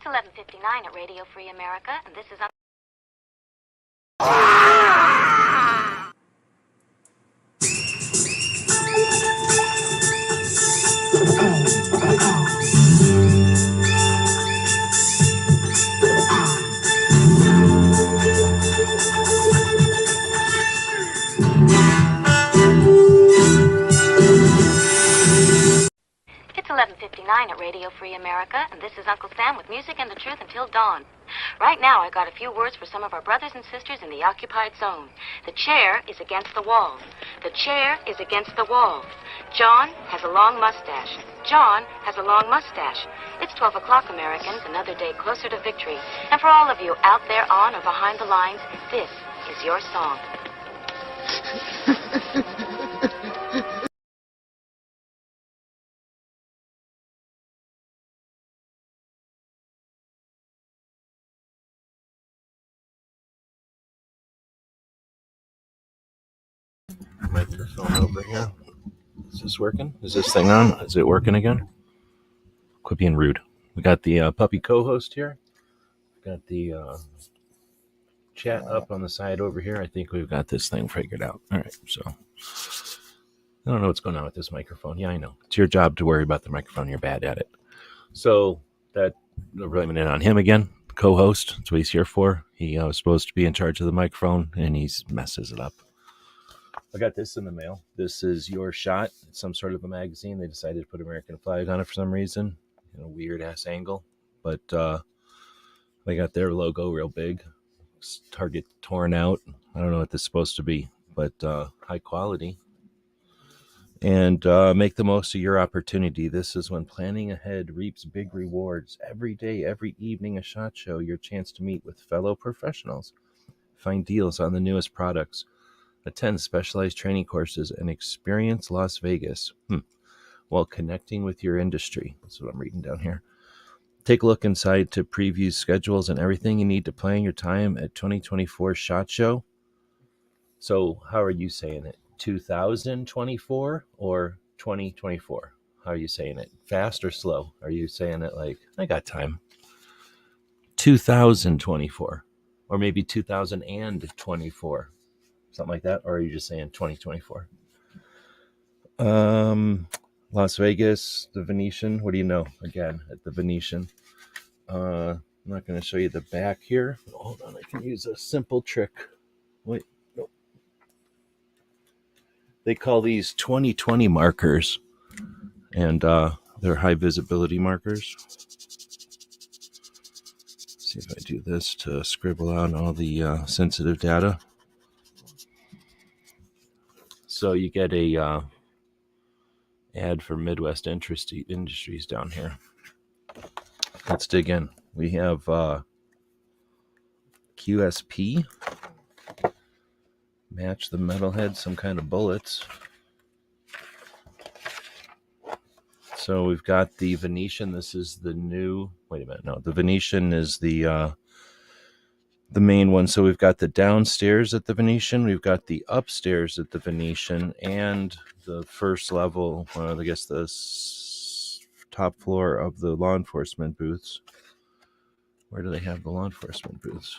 It's 11:59 at Radio Free America, and this is It's 11:59 at Radio Free America, and this is Uncle Sam with music and the truth until dawn. Right now, I got a few words for some of our brothers and sisters in the occupied zone. The chair is against the wall. The chair is against the wall. John has a long mustache. John has a long mustache. It's 12 o'clock, Americans, another day closer to victory. And for all of you out there on or behind the lines, this is your song. Microphone over here. Is this working? Is this thing on? Is it working again? Quit being rude. We got the puppy co-host here. Got the chat up on the side over here. I think we've got this thing figured out. All right, so I don't know what's going on with this microphone. Yeah, I know. It's your job to worry about the microphone. You're bad at it. So that blaming it on him again. Co-host. That's what he's here for. He was supposed to be in charge of the microphone, and he messes it up. I got this in the mail. This is Your Shot. It's some sort of a magazine. They decided to put an American flag on it for some reason. In a weird-ass angle. But they got their logo real big. Target torn out. I don't know what this is supposed to be, but high quality. And make the most of your opportunity. This is when planning ahead reaps big rewards. Every day, every evening, a SHOT Show, your chance to meet with fellow professionals. Find deals on the newest products. Attend specialized training courses and experience Las Vegas while connecting with your industry. That's what I'm reading down here. Take a look inside to preview schedules and everything you need to plan your time at 2024 SHOT Show. So how are you saying it? 2024 or 2024? How are you saying it? Fast or slow? Are you saying it like, I got time? 2024 or maybe 2024? Something like that, or are you just saying 2024? Las Vegas, the Venetian. What do you know? Again, at the Venetian. I'm not going to show you the back here. Hold on, I can use a simple trick. Wait, no. They call these 2020 markers, and they're high visibility markers. Let's see if I do this to scribble out all the sensitive data. So you get a ad for Midwest Industries down here. Let's dig in. We have QSP. Match the metalhead, some kind of bullets. So we've got the Venetian. This is the new... Wait a minute. No, the Venetian is the main one. So we've got the downstairs at the Venetian, we've got the upstairs at the Venetian, and the first level, I guess the top floor of the law enforcement booths. Where do they have the law enforcement booths?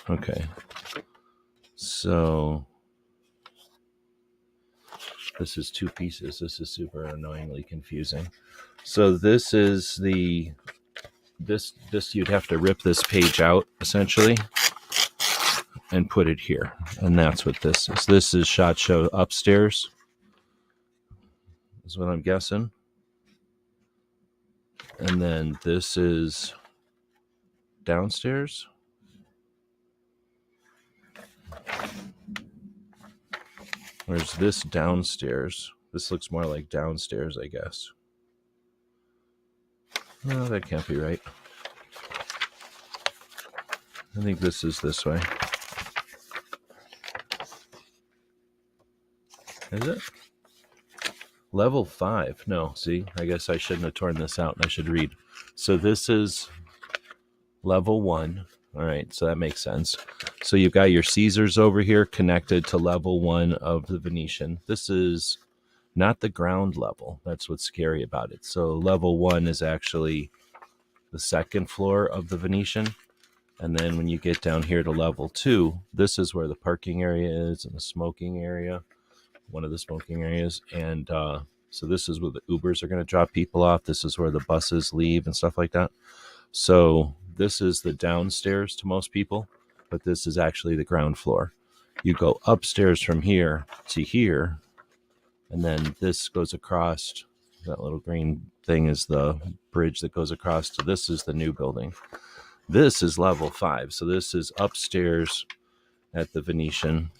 Okay. So this is two pieces. This is super annoyingly confusing. So this is the... This you'd have to rip this page out essentially and put it here, and that's what this is. This is SHOT Show upstairs, is what I'm guessing, and then this is downstairs. Where's this downstairs? This looks more like downstairs, I guess. No, that can't be right. I think this is this way. Is it? Level 5. No, see, I guess I shouldn't have torn this out. I should read. So this is level 1. All right, so that makes sense. So you've got your Caesars over here connected to level 1 of the Venetian. This is not the ground level. That's what's scary about it. So level 1 is actually the second floor of the Venetian. And then when you get down here to level 2, this is where the parking area is and the smoking area, one of the smoking areas. And so this is where the Ubers are going to drop people off. This is where the buses leave and stuff like that. So this is the downstairs to most people, but this is actually the ground floor. You go upstairs from here to here, and then this goes across. That little green thing is the bridge that goes across to this is the new building. This is level 5. So this is upstairs at the Venetian.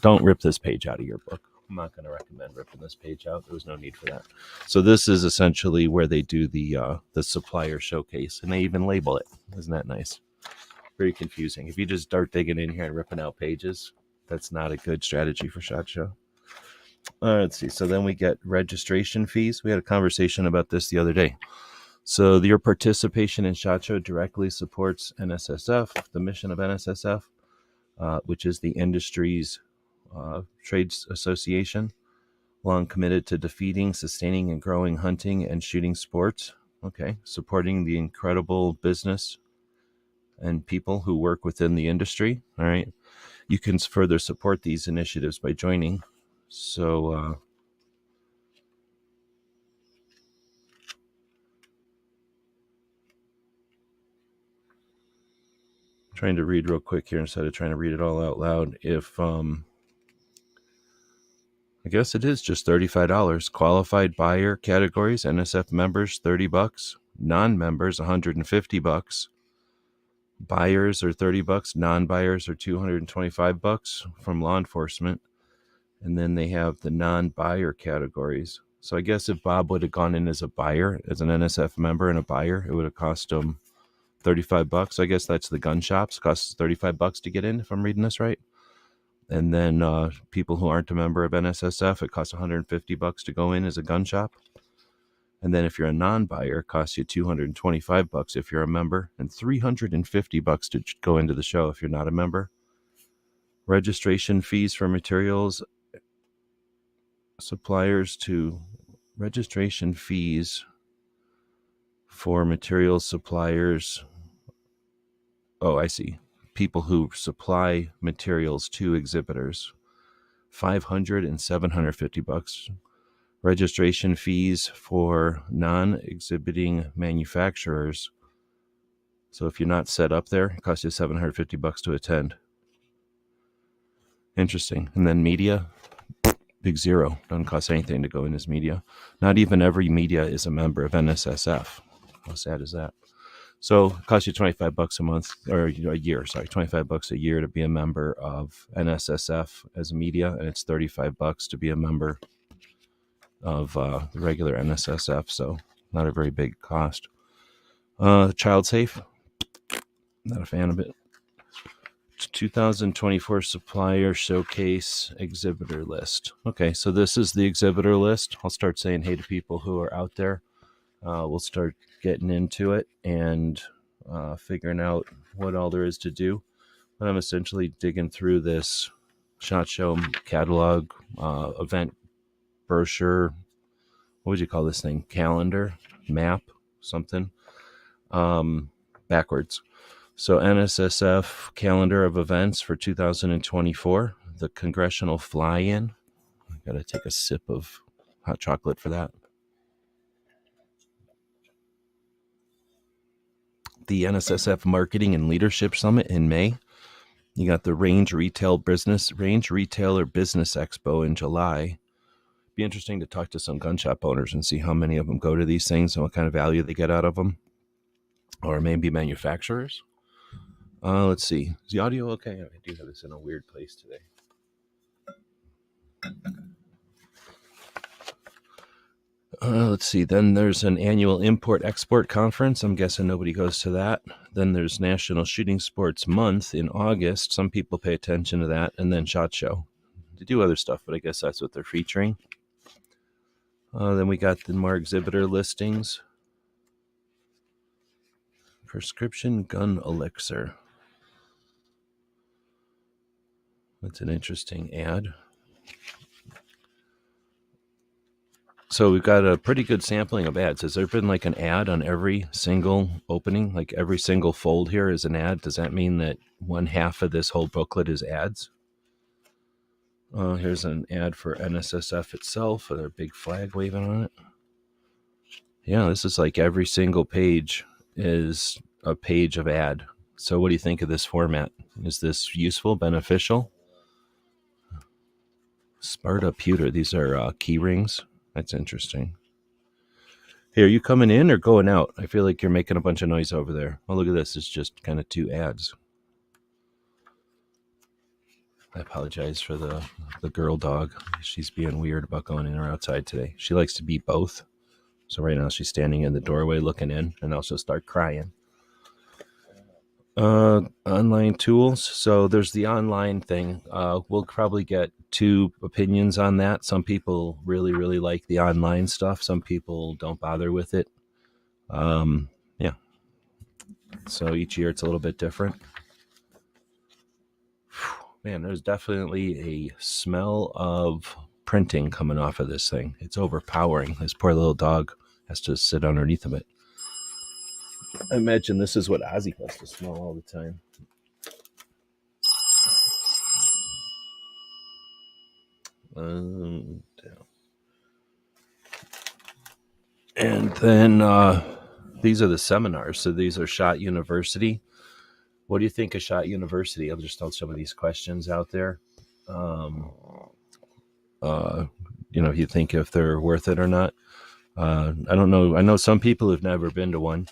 Don't rip this page out of your book. I'm not going to recommend ripping this page out. There was no need for that. So this is essentially where they do the supplier showcase, and they even label it. Isn't that nice? Very confusing. If you just start digging in here and ripping out pages, that's not a good strategy for SHOT Show. Let's see. So then we get registration fees. We had a conversation about this the other day. So your participation in SHOT Show directly supports NSSF, the mission of NSSF, which is the industry's trades association, long committed to defeating, sustaining, and growing hunting and shooting sports. Okay, supporting the incredible business and people who work within the industry. All right, you can further support these initiatives by joining. So trying to read real quick here instead of trying to read it all out loud. If I guess it is just $35. Qualified buyer categories, NSF members $30, non-members $150. Buyers are $30, non-buyers are $225 from law enforcement. And then they have the non-buyer categories. So I guess if Bob would have gone in as a buyer, as an NSF member and a buyer, it would have cost him $35. I guess that's the gun shops. Costs $35 to get in, if I'm reading this right. And then people who aren't a member of NSSF, it costs $150 to go in as a gun shop. And then if you're a non-buyer, it costs you $225 if you're a member, and $350 to go into the show if you're not a member. Registration fees for materials suppliers to registration fees for materials suppliers. Oh, I see. People who supply materials to exhibitors, $500 and $750. Registration fees for non-exhibiting manufacturers. So if you're not set up there, it costs you $750 to attend. Interesting. And then media, big zero. Doesn't cost anything to go in as media. Not even every media is a member of NSSF. How sad is that? So it costs you $25 a month, or a year, sorry, $25 a year to be a member of NSSF as a media, and it's $35 to be a member of the regular NSSF, so not a very big cost. Child safe, not a fan of it. 2024 supplier showcase exhibitor list. Okay, so this is the exhibitor list. I'll start saying hey to people who are out there. We'll start getting into it and figuring out what all there is to do. But I'm essentially digging through this SHOT Show catalog, event brochure. What would you call this thing? Calendar, map, something. Backwards. So NSSF calendar of events for 2024. The congressional fly-in. I gotta take a sip of hot chocolate for that. The NSSF Marketing and Leadership Summit in May. You got the Range Retailer Business Expo in July. Be interesting to talk to some gun shop owners and see how many of them go to these things and what kind of value they get out of them. Or maybe manufacturers. Let's see. Is the audio okay? I do have this in a weird place today. Let's see. Then there's an annual Import-Export conference. I'm guessing nobody goes to that. Then there's National Shooting Sports Month in August. Some people pay attention to that. And then SHOT Show. They do other stuff, but I guess that's what they're featuring. Then we got the more exhibitor listings. Prescription gun elixir. That's an interesting ad. So we've got a pretty good sampling of ads. Has there been like an ad on every single opening? Like every single fold here is an ad? Does that mean that one half of this whole booklet is ads? Here's an ad for NSSF itself with a big flag waving on it. Yeah, this is like every single page is a page of ad. So what do you think of this format? Is this useful, beneficial? Sparta pewter. These are key rings. That's interesting. Hey, are you coming in or going out? I feel like you're making a bunch of noise over there. Oh, look at this. It's just kind of two ads. I apologize for the girl dog. She's being weird about going in or outside today. She likes to be both. So right now she's standing in the doorway looking in, and I'll just start crying. Online tools. So there's the online thing. We'll probably get two opinions on that. Some people really, really like the online stuff. Some people don't bother with it. Yeah. So each year it's a little bit different. Man, there's definitely a smell of printing coming off of this thing. It's overpowering. This poor little dog has to sit underneath of it. I imagine this is what Ozzy has to smell all the time. And then these are the seminars. So these are Shot University. What do you think of Shot University? I'll just throw some of these questions out there. If you think if they're worth it or not. I don't know. I know some people who've never been to one.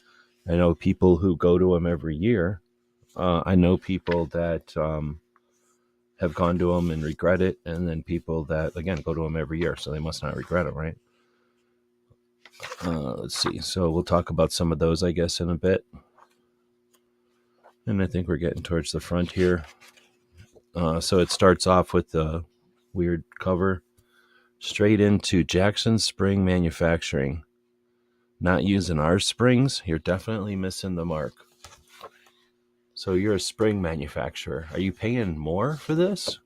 I know people who go to them every year. I know people that have gone to them and regret it, and then people that, again, go to them every year, so they must not regret it, right? Let's see. So we'll talk about some of those, I guess, in a bit. And I think we're getting towards the front here. So it starts off with the weird cover. Straight into Jackson Spring Manufacturing. Not using our springs, you're definitely missing the mark. So you're a spring manufacturer. Are you paying more for this?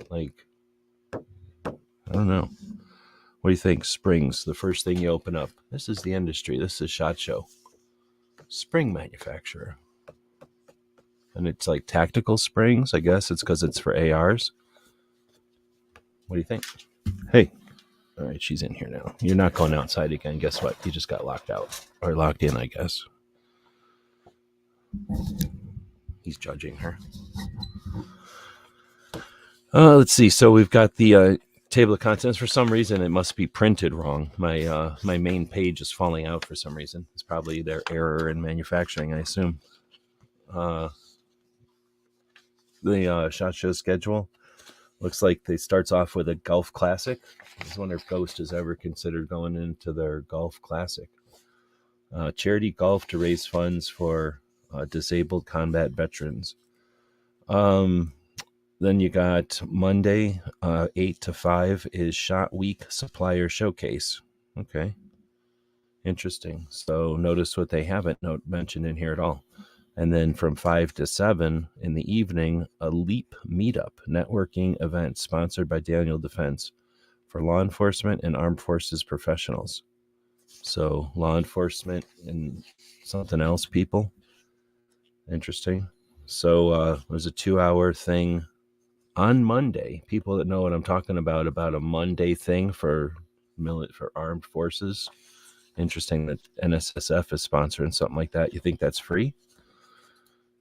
Like, I don't know. What do you think? Springs, the first thing you open up. This is the industry. This is SHOT Show. Spring manufacturer. And it's like tactical springs, I guess. It's because it's for ARs. What do you think? Hey. All right, she's in here now. You're not going outside again. Guess what? You just got locked out. Or locked in, I guess. He's judging her. Let's see. So we've got the table of contents. For some reason, it must be printed wrong. My main page is falling out for some reason. It's probably their error in manufacturing, I assume. The SHOT Show schedule looks like it starts off with a golf classic. I just wonder if Ghost has ever considered going into their golf classic. Charity golf to raise funds for disabled combat veterans. Then you got Monday, 8 to 5 is Shot Week Supplier Showcase. Okay. Interesting. So notice what they haven't mentioned in here at all. And then from 5 to 7 in the evening, a LEAP meetup networking event sponsored by Daniel Defense for law enforcement and armed forces professionals. So law enforcement and something else, people. Interesting. So there's a 2-hour thing on Monday. People that know what I'm talking about a Monday thing for armed forces. Interesting that NSSF is sponsoring something like that. You think that's free?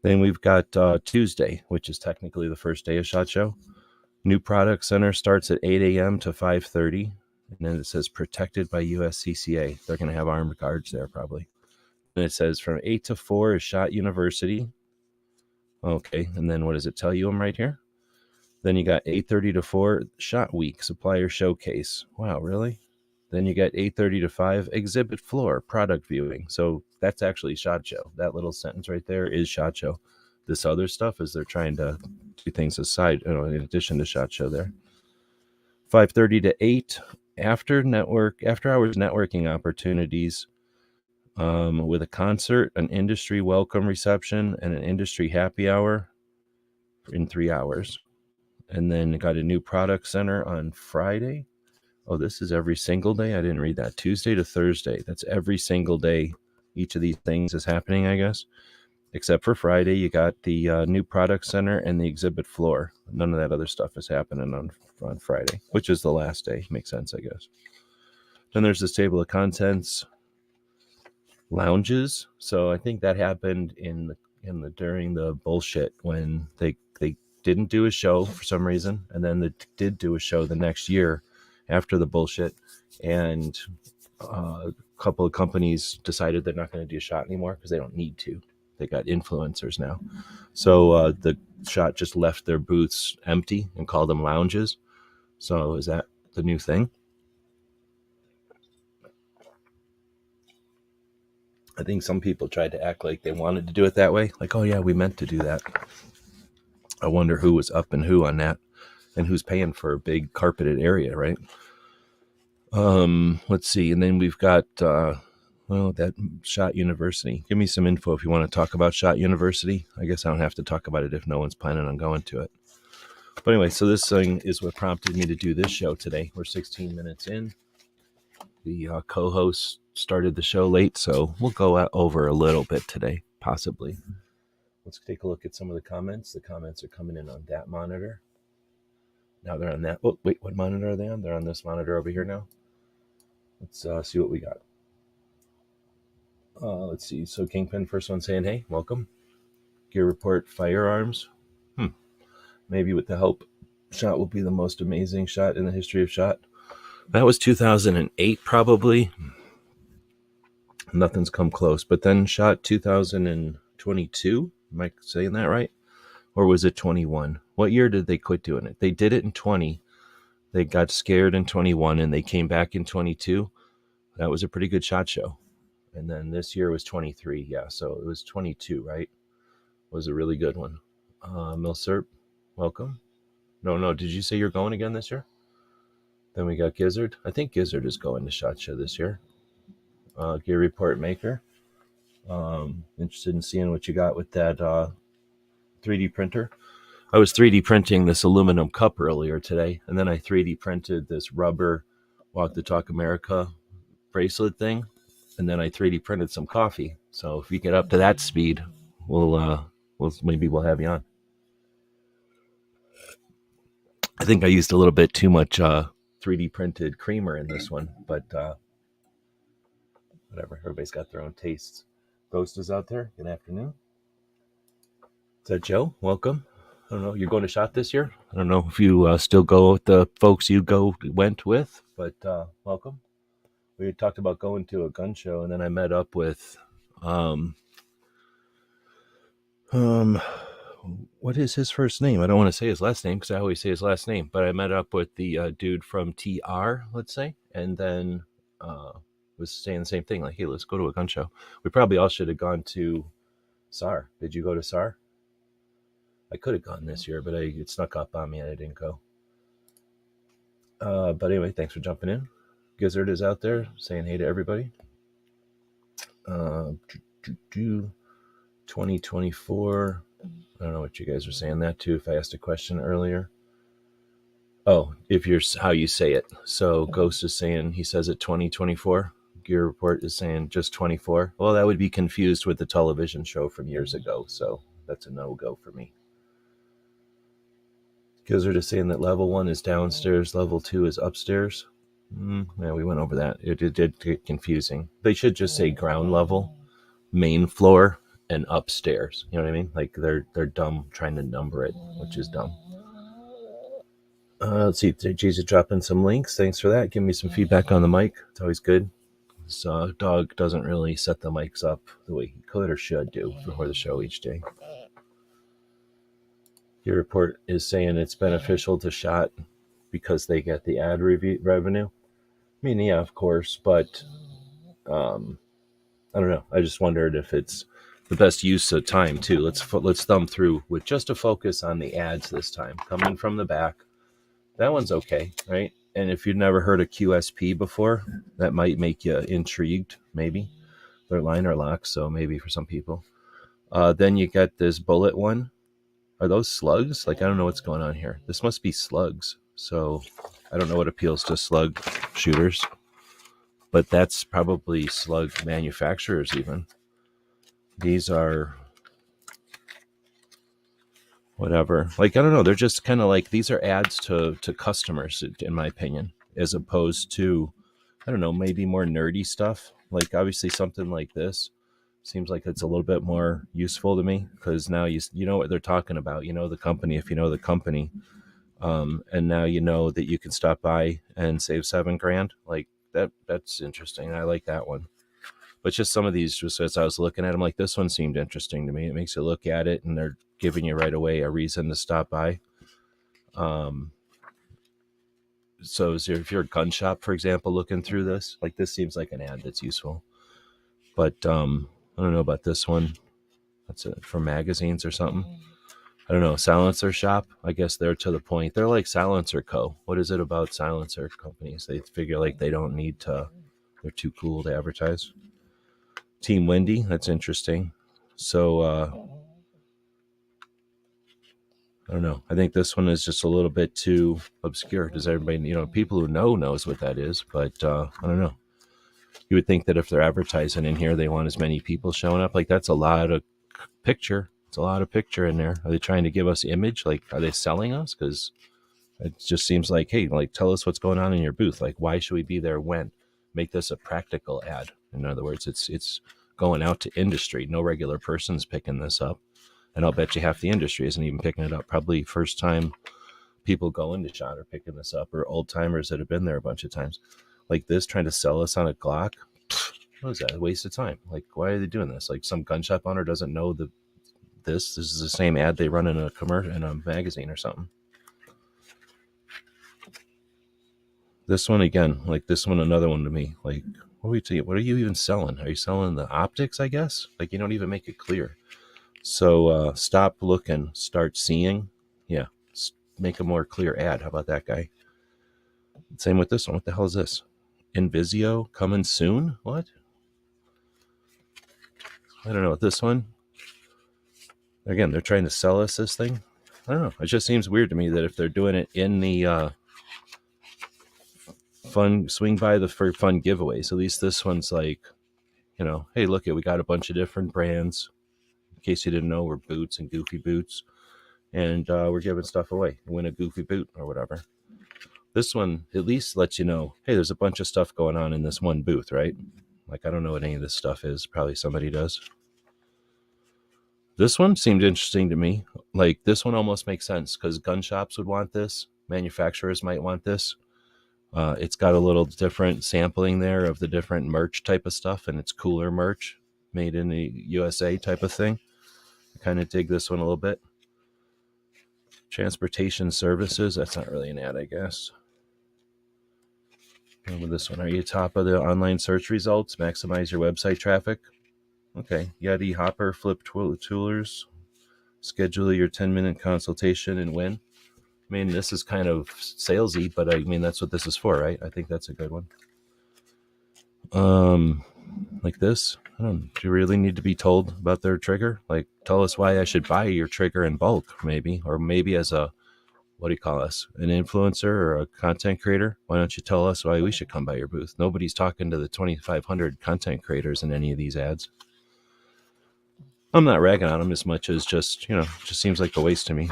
Then we've got Tuesday, which is technically the first day of SHOT Show. New Product Center starts at 8 a.m. to 5:30. And then it says protected by USCCA. They're going to have armed guards there probably. And it says from 8 to 4 is SHOT University. Okay, and then what does it tell you right here? Then you got 8:30 to 4, SHOT Week, Supplier Showcase. Wow, really? Then you got 8:30 to 5, Exhibit Floor, Product Viewing. So that's actually SHOT Show. That little sentence right there is SHOT Show. This other stuff is they're trying to do things aside, in addition to SHOT Show there. 5:30 to 8, after hours networking opportunities with a concert, an industry welcome reception, and an industry happy hour in 3 hours. And then got a new product center on Friday. Oh, this is every single day? I didn't read that. Tuesday to Thursday. That's every single day. Each of these things is happening, I guess. Except for Friday, you got the new product center and the exhibit floor. None of that other stuff is happening on Friday, which is the last day. Makes sense, I guess. Then there's this table of contents, lounges. So I think that happened during the bullshit when they didn't do a show for some reason, and then they did do a show the next year after the bullshit, and a couple of companies decided they're not going to do a shot anymore because they don't need to. They got influencers now. So the shot just left their booths empty and called them lounges. So is that the new thing? I think some people tried to act like they wanted to do it that way. Like, oh yeah, we meant to do that. I wonder who was up and who on that and who's paying for a big carpeted area, right? Let's see. And then we've got, that Shot University. Give me some info if you want to talk about Shot University. I guess I don't have to talk about it if no one's planning on going to it. But anyway, so this thing is what prompted me to do this show today. We're 16 minutes in. The co-host started the show late, so we'll go over a little bit today, possibly. Let's take a look at some of the comments. The comments are coming in on that monitor. Now they're on that. Oh, wait, what monitor are they on? They're on this monitor over here now. Let's see what we got. Let's see. So Kingpin, first one saying, hey, welcome. Gear Report Firearms. Maybe with the help, Shot will be the most amazing shot in the history of Shot. That was 2008, probably. Nothing's come close. But then Shot 2022. Am I saying that right? Or was it 21? What year did they quit doing it? They did it in 20. They got scared in 21 and they came back in 22. That was a pretty good shot show. And then this year was 23. Yeah, so it was 22, right? It was a really good one. Milsurp, welcome. No, did you say you're going again this year? Then we got Gizzard. I think Gizzard is going to SHOT Show this year. Gear Report Maker. Interested in seeing what you got with that 3D printer. I was 3D printing this aluminum cup earlier today, and then I 3D printed this rubber Walk the Talk America bracelet thing, and then I 3D printed some coffee. So if you get up to that speed, we'll have you on. I think I used a little bit too much 3D printed creamer in this one, but whatever. Everybody's got their own tastes. Ghost is out there. Good afternoon. Is that Joe? Welcome. I don't know. You're going to SHOT this year? I don't know if you still go with the folks you went with, but welcome. We talked about going to a gun show, and then I met up with what is his first name? I don't want to say his last name because I always say his last name, but I met up with the dude from TR, let's say, and then was saying the same thing, like, hey, let's go to a gun show. We probably all should have gone to SAR. Did you go to SAR? I could have gone this year, but it snuck up on me and I didn't go. But anyway, thanks for jumping in. Gizzard is out there saying hey to everybody. 2024. I don't know what you guys are saying that to if I asked a question earlier. Oh, if you're how you say it. So Ghost is saying he says it 2024. Gear Report is saying just 24. Well, that would be confused with the television show from years ago. So that's a no-go for me. Gizzard is saying that level 1 is downstairs, level 2 is upstairs. Yeah, we went over that. It did get confusing. They should just say ground level, main floor, and upstairs. You know what I mean? Like they're dumb trying to number it, which is dumb. Let's see. Jesus dropping some links. Thanks for that. Give me some feedback on the mic. It's always good. So dog doesn't really set the mics up the way he could or should do before the show each day. Your report is saying it's beneficial to SHOT because they get the ad revenue. I mean, yeah, of course, but I don't know. I just wondered if it's the best use of time too. Let's thumb through with just a focus on the ads this time. Coming from the back, that one's okay, right? And if you've never heard of QSP before, that might make you intrigued. Maybe they're line or lock, so maybe for some people. Then you got this bullet one. Are those slugs? Like I don't know what's going on here. This must be slugs. So I don't know what appeals to slug shooters, but that's probably slug manufacturers even. These are whatever. Like, I don't know. They're just kind of like, these are ads to customers, in my opinion, as opposed to, I don't know, maybe more nerdy stuff. Like, obviously something like this seems like it's a little bit more useful to me because now you know what they're talking about. You know the company if you know the company. And now you know that you can stop by and save $7,000. Like that's interesting. I like that one. But just some of these, just as I was looking at them, like this one seemed interesting to me. It makes you look at it, and they're giving you right away a reason to stop by. So if you're a gun shop, for example, looking through this, like this seems like an ad that's useful. But I don't know about this one. That's it for magazines or something. I don't know. Silencer shop. I guess they're to the point. They're like Silencer Co. What is it about silencer companies? They figure like they don't need to. They're too cool to advertise. Team Wendy. That's interesting. So I don't know. I think this one is just a little bit too obscure. Does everybody, people who knows what that is, but I don't know. You would think that if they're advertising in here, they want as many people showing up. Like that's a lot of picture. It's a lot of picture in there. Are they trying to give us image? Like, are they selling us? Because it just seems like, hey, like tell us what's going on in your booth. Like, why should we be there when? Make this a practical ad. In other words, it's going out to industry. No regular person's picking this up. And I'll bet you half the industry isn't even picking it up. Probably first time people go into SHOT are picking this up, or old timers that have been there a bunch of times. Like this, trying to sell us on a Glock. What is that? A waste of time. Like, why are they doing this? Like some gun shop owner doesn't know this is the same ad they run in a commercial in a magazine or something. This one again, like this one, another one to me. Like, what are you even selling? Are you selling the optics? I guess. Like, you don't even make it clear. So stop looking, start seeing. Yeah, make a more clear ad. How about that guy? Same with this one. What the hell is this? Invisio coming soon? What? I don't know. This one. Again, they're trying to sell us this thing. I don't know. It just seems weird to me that if they're doing it in the fun swing by the for fun giveaways, at least this one's like, hey, look we got a bunch of different brands. In case you didn't know, we're Boots and Goofy Boots, and we're giving stuff away. You win a Goofy Boot or whatever. This one at least lets you know, hey, there's a bunch of stuff going on in this one booth, right? Like, I don't know what any of this stuff is. Probably somebody does. This one seemed interesting to me. Like, this one almost makes sense because gun shops would want this. Manufacturers might want this. It's got a little different sampling there of the different merch type of stuff, and it's cooler merch made in the USA type of thing. I kind of dig this one a little bit. Transportation services. That's not really an ad, I guess. With this one, are you top of the online search results? Maximize your website traffic. Okay, Yeti Hopper Flip Toolers. Schedule your 10-minute consultation and win. I mean, this is kind of salesy, but I mean that's what this is for, right? I think that's a good one. Like this. Do you really need to be told about their trigger? Like, tell us why I should buy your trigger in bulk, maybe, or maybe as a, what do you call us? An influencer or a content creator? Why don't you tell us why we should come by your booth? Nobody's talking to the 2,500 content creators in any of these ads. I'm not ragging on them as much as just, just seems like a waste to me.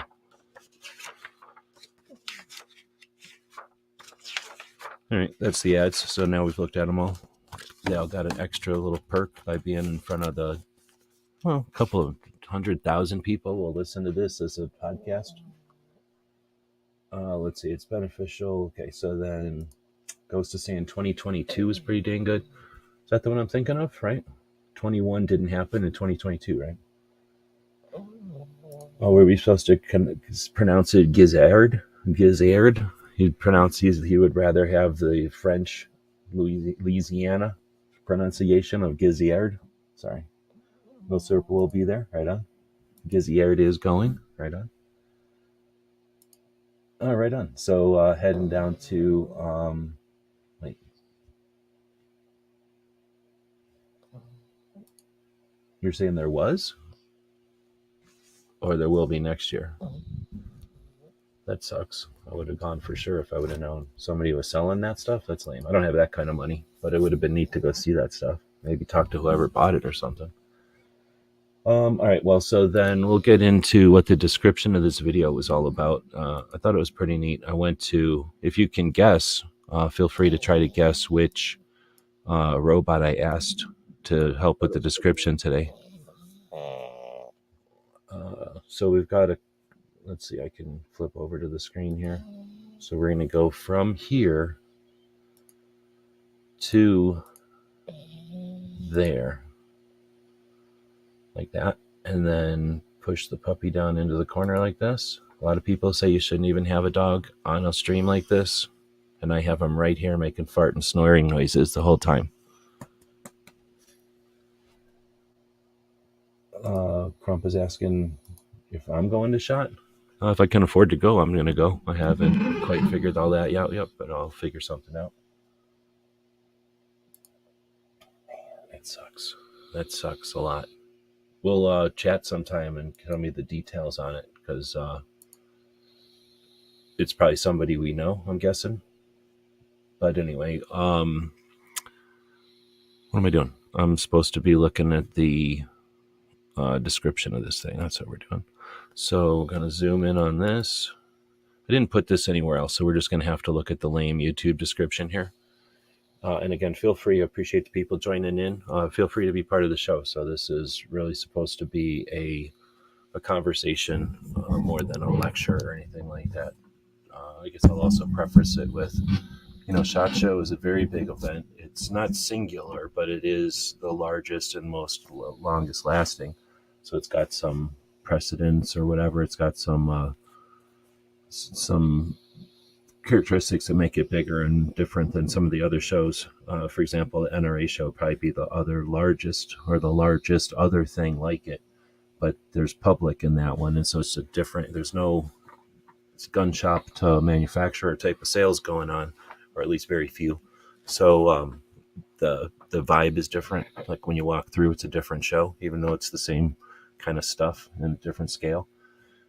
All right, that's the ads. So now we've looked at them all. They all got an extra little perk by being in front of a couple of 100,000 people will listen to this as a podcast. Let's see, it's beneficial. Okay, so then goes to saying 2022 is pretty dang good. Is that the one I'm thinking of, right? 21 didn't happen in 2022, right? Oh, were we supposed to pronounce it Gizzard? Gizzard? He would rather have the French Louisiana pronunciation of Gizzard. Sorry. No circle will be there. Right on. Gizzard is going. Right on. Right on. So heading down to wait. You're saying there was? Or there will be next year? That sucks. I would have gone for sure if I would have known somebody was selling that stuff. That's lame. I don't have that kind of money, but it would have been neat to go see that stuff. Maybe talk to whoever bought it or something. All right. Well, so then we'll get into what the description of this video was all about. I thought it was pretty neat. I went to, if you can guess, feel free to try to guess which robot I asked to help with the description today. So we've got let's see, I can flip over to the screen here. So we're going to go from here to there, like that, and then push the puppy down into the corner like this. A lot of people say you shouldn't even have a dog on a stream like this, and I have him right here making fart and snoring noises the whole time. Crump is asking if I'm going to shot. If I can afford to go, I'm going to go. I haven't quite figured all that out yet, but I'll figure something out. Man, that sucks a lot. We'll chat sometime and tell me the details on it, because it's probably somebody we know, I'm guessing. But anyway, what am I doing? I'm supposed to be looking at the description of this thing. That's what we're doing. So I'm going to zoom in on this. I didn't put this anywhere else, so we're just going to have to look at the lame YouTube description here. And again, feel free. I appreciate the people joining in. Feel free to be part of the show. So this is really supposed to be a conversation more than a lecture or anything like that. I guess I'll also preface it with, SHOT Show is a very big event. It's not singular, but it is the largest and most longest lasting. So it's got some precedence or whatever. It's got some characteristics that make it bigger and different than some of the other shows. For example, the NRA show would probably be the other largest or the largest other thing like it. But there's public in that one, and so it's a different. There's no gun shop to manufacturer type of sales going on, or at least very few. So the vibe is different. Like when you walk through, it's a different show, even though it's the same kind of stuff in a different scale.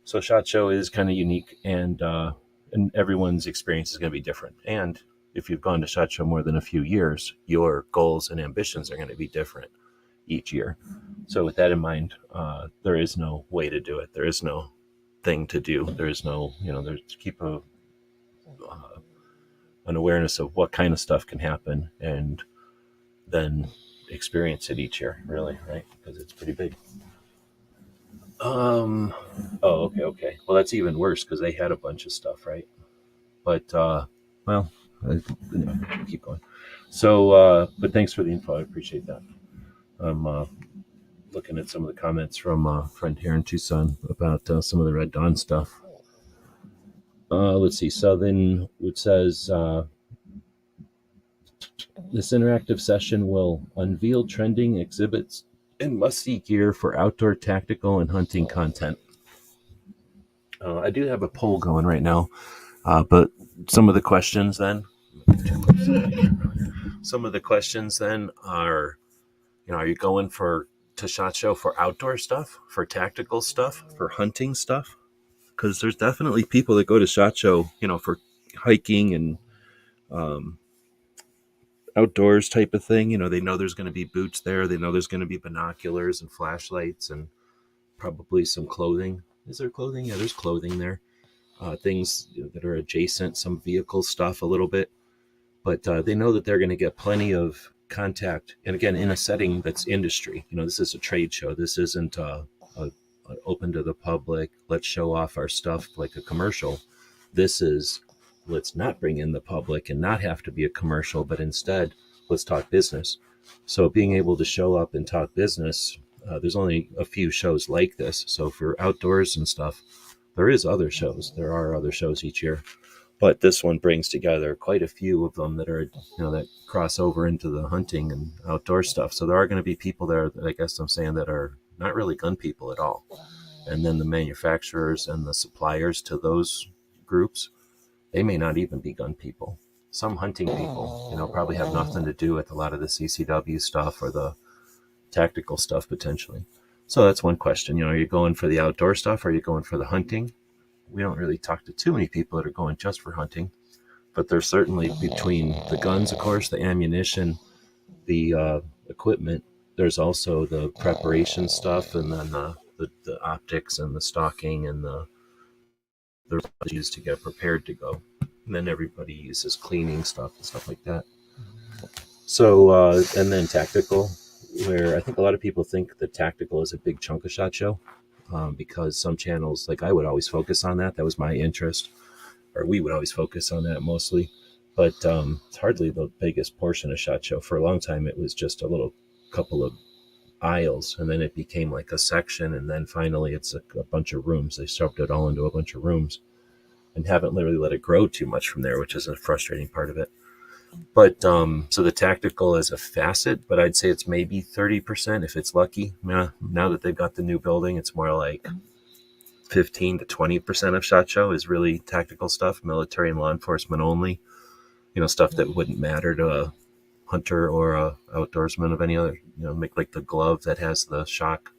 So SHOT Show is kind of unique, and everyone's experience is going to be different. And if you've gone to SHOT Show more than a few years, your goals and ambitions are going to be different each year. So with that in mind, there is no way to do it. There is no thing to do. There is no, there's keep an awareness of what kind of stuff can happen, and then experience it each year, really, right? Because it's pretty big. Okay. Well, that's even worse because they had a bunch of stuff, right? But, keep going. So, but thanks for the info. I appreciate that. I'm looking at some of the comments from a friend here in Tucson about some of the Red Dawn stuff. Let's see. So then it says, this interactive session will unveil trending exhibits and must-see gear for outdoor tactical and hunting content. I do have a poll going right now, but some of the questions then are, are you going to SHOT Show for outdoor stuff, for tactical stuff, for hunting stuff? Because there's definitely people that go to SHOT Show, for hiking and outdoors type of thing. They know there's going to be boots there. They know there's going to be binoculars and flashlights and probably some clothing. Is there clothing? Yeah, there's clothing there. Things that are adjacent, some vehicle stuff a little bit. But they know that they're going to get plenty of contact. And again, in a setting that's industry. This is a trade show. This isn't open to the public. Let's show off our stuff like a commercial. This is, let's not bring in the public and not have to be a commercial, but instead let's talk business. So being able to show up and talk business, there's only a few shows like this. So for outdoors and stuff, there are other shows each year, but this one brings together quite a few of them that are, that cross over into the hunting and outdoor stuff. So there are going to be people there that I guess I'm saying that are not really gun people at all. And then the manufacturers and the suppliers to those groups, they may not even be gun people. Some hunting people, probably have nothing to do with a lot of the CCW stuff or the tactical stuff potentially. So that's one question. Are you going for the outdoor stuff? Or are you going for the hunting? we don't really talk to too many people that are going just for hunting, but there's certainly, between the guns, of course, the ammunition, the equipment, there's also the preparation stuff, and then the optics and the stalking and the used to get prepared to go. And then everybody uses cleaning stuff and stuff like that. So, and then tactical, where I think a lot of people think that tactical is a big chunk of SHOT Show, because some channels, like I would always focus on that. That was my interest, or we would always focus on that mostly. But it's hardly the biggest portion of SHOT Show. For a long time, it was just a little couple of aisles, and then it became like a section, and then finally it's a bunch of rooms. They shoved it all into a bunch of rooms and haven't literally let it grow too much from there, which is a frustrating part of it. But so the tactical is a facet, but I'd say it's maybe 30% if it's lucky. Now that they've got the new building, it's more like 15 to 20% of SHOT Show is really tactical stuff, military and law enforcement only. Stuff that wouldn't matter to a hunter or a outdoorsman of any other. Make like the glove that has the shock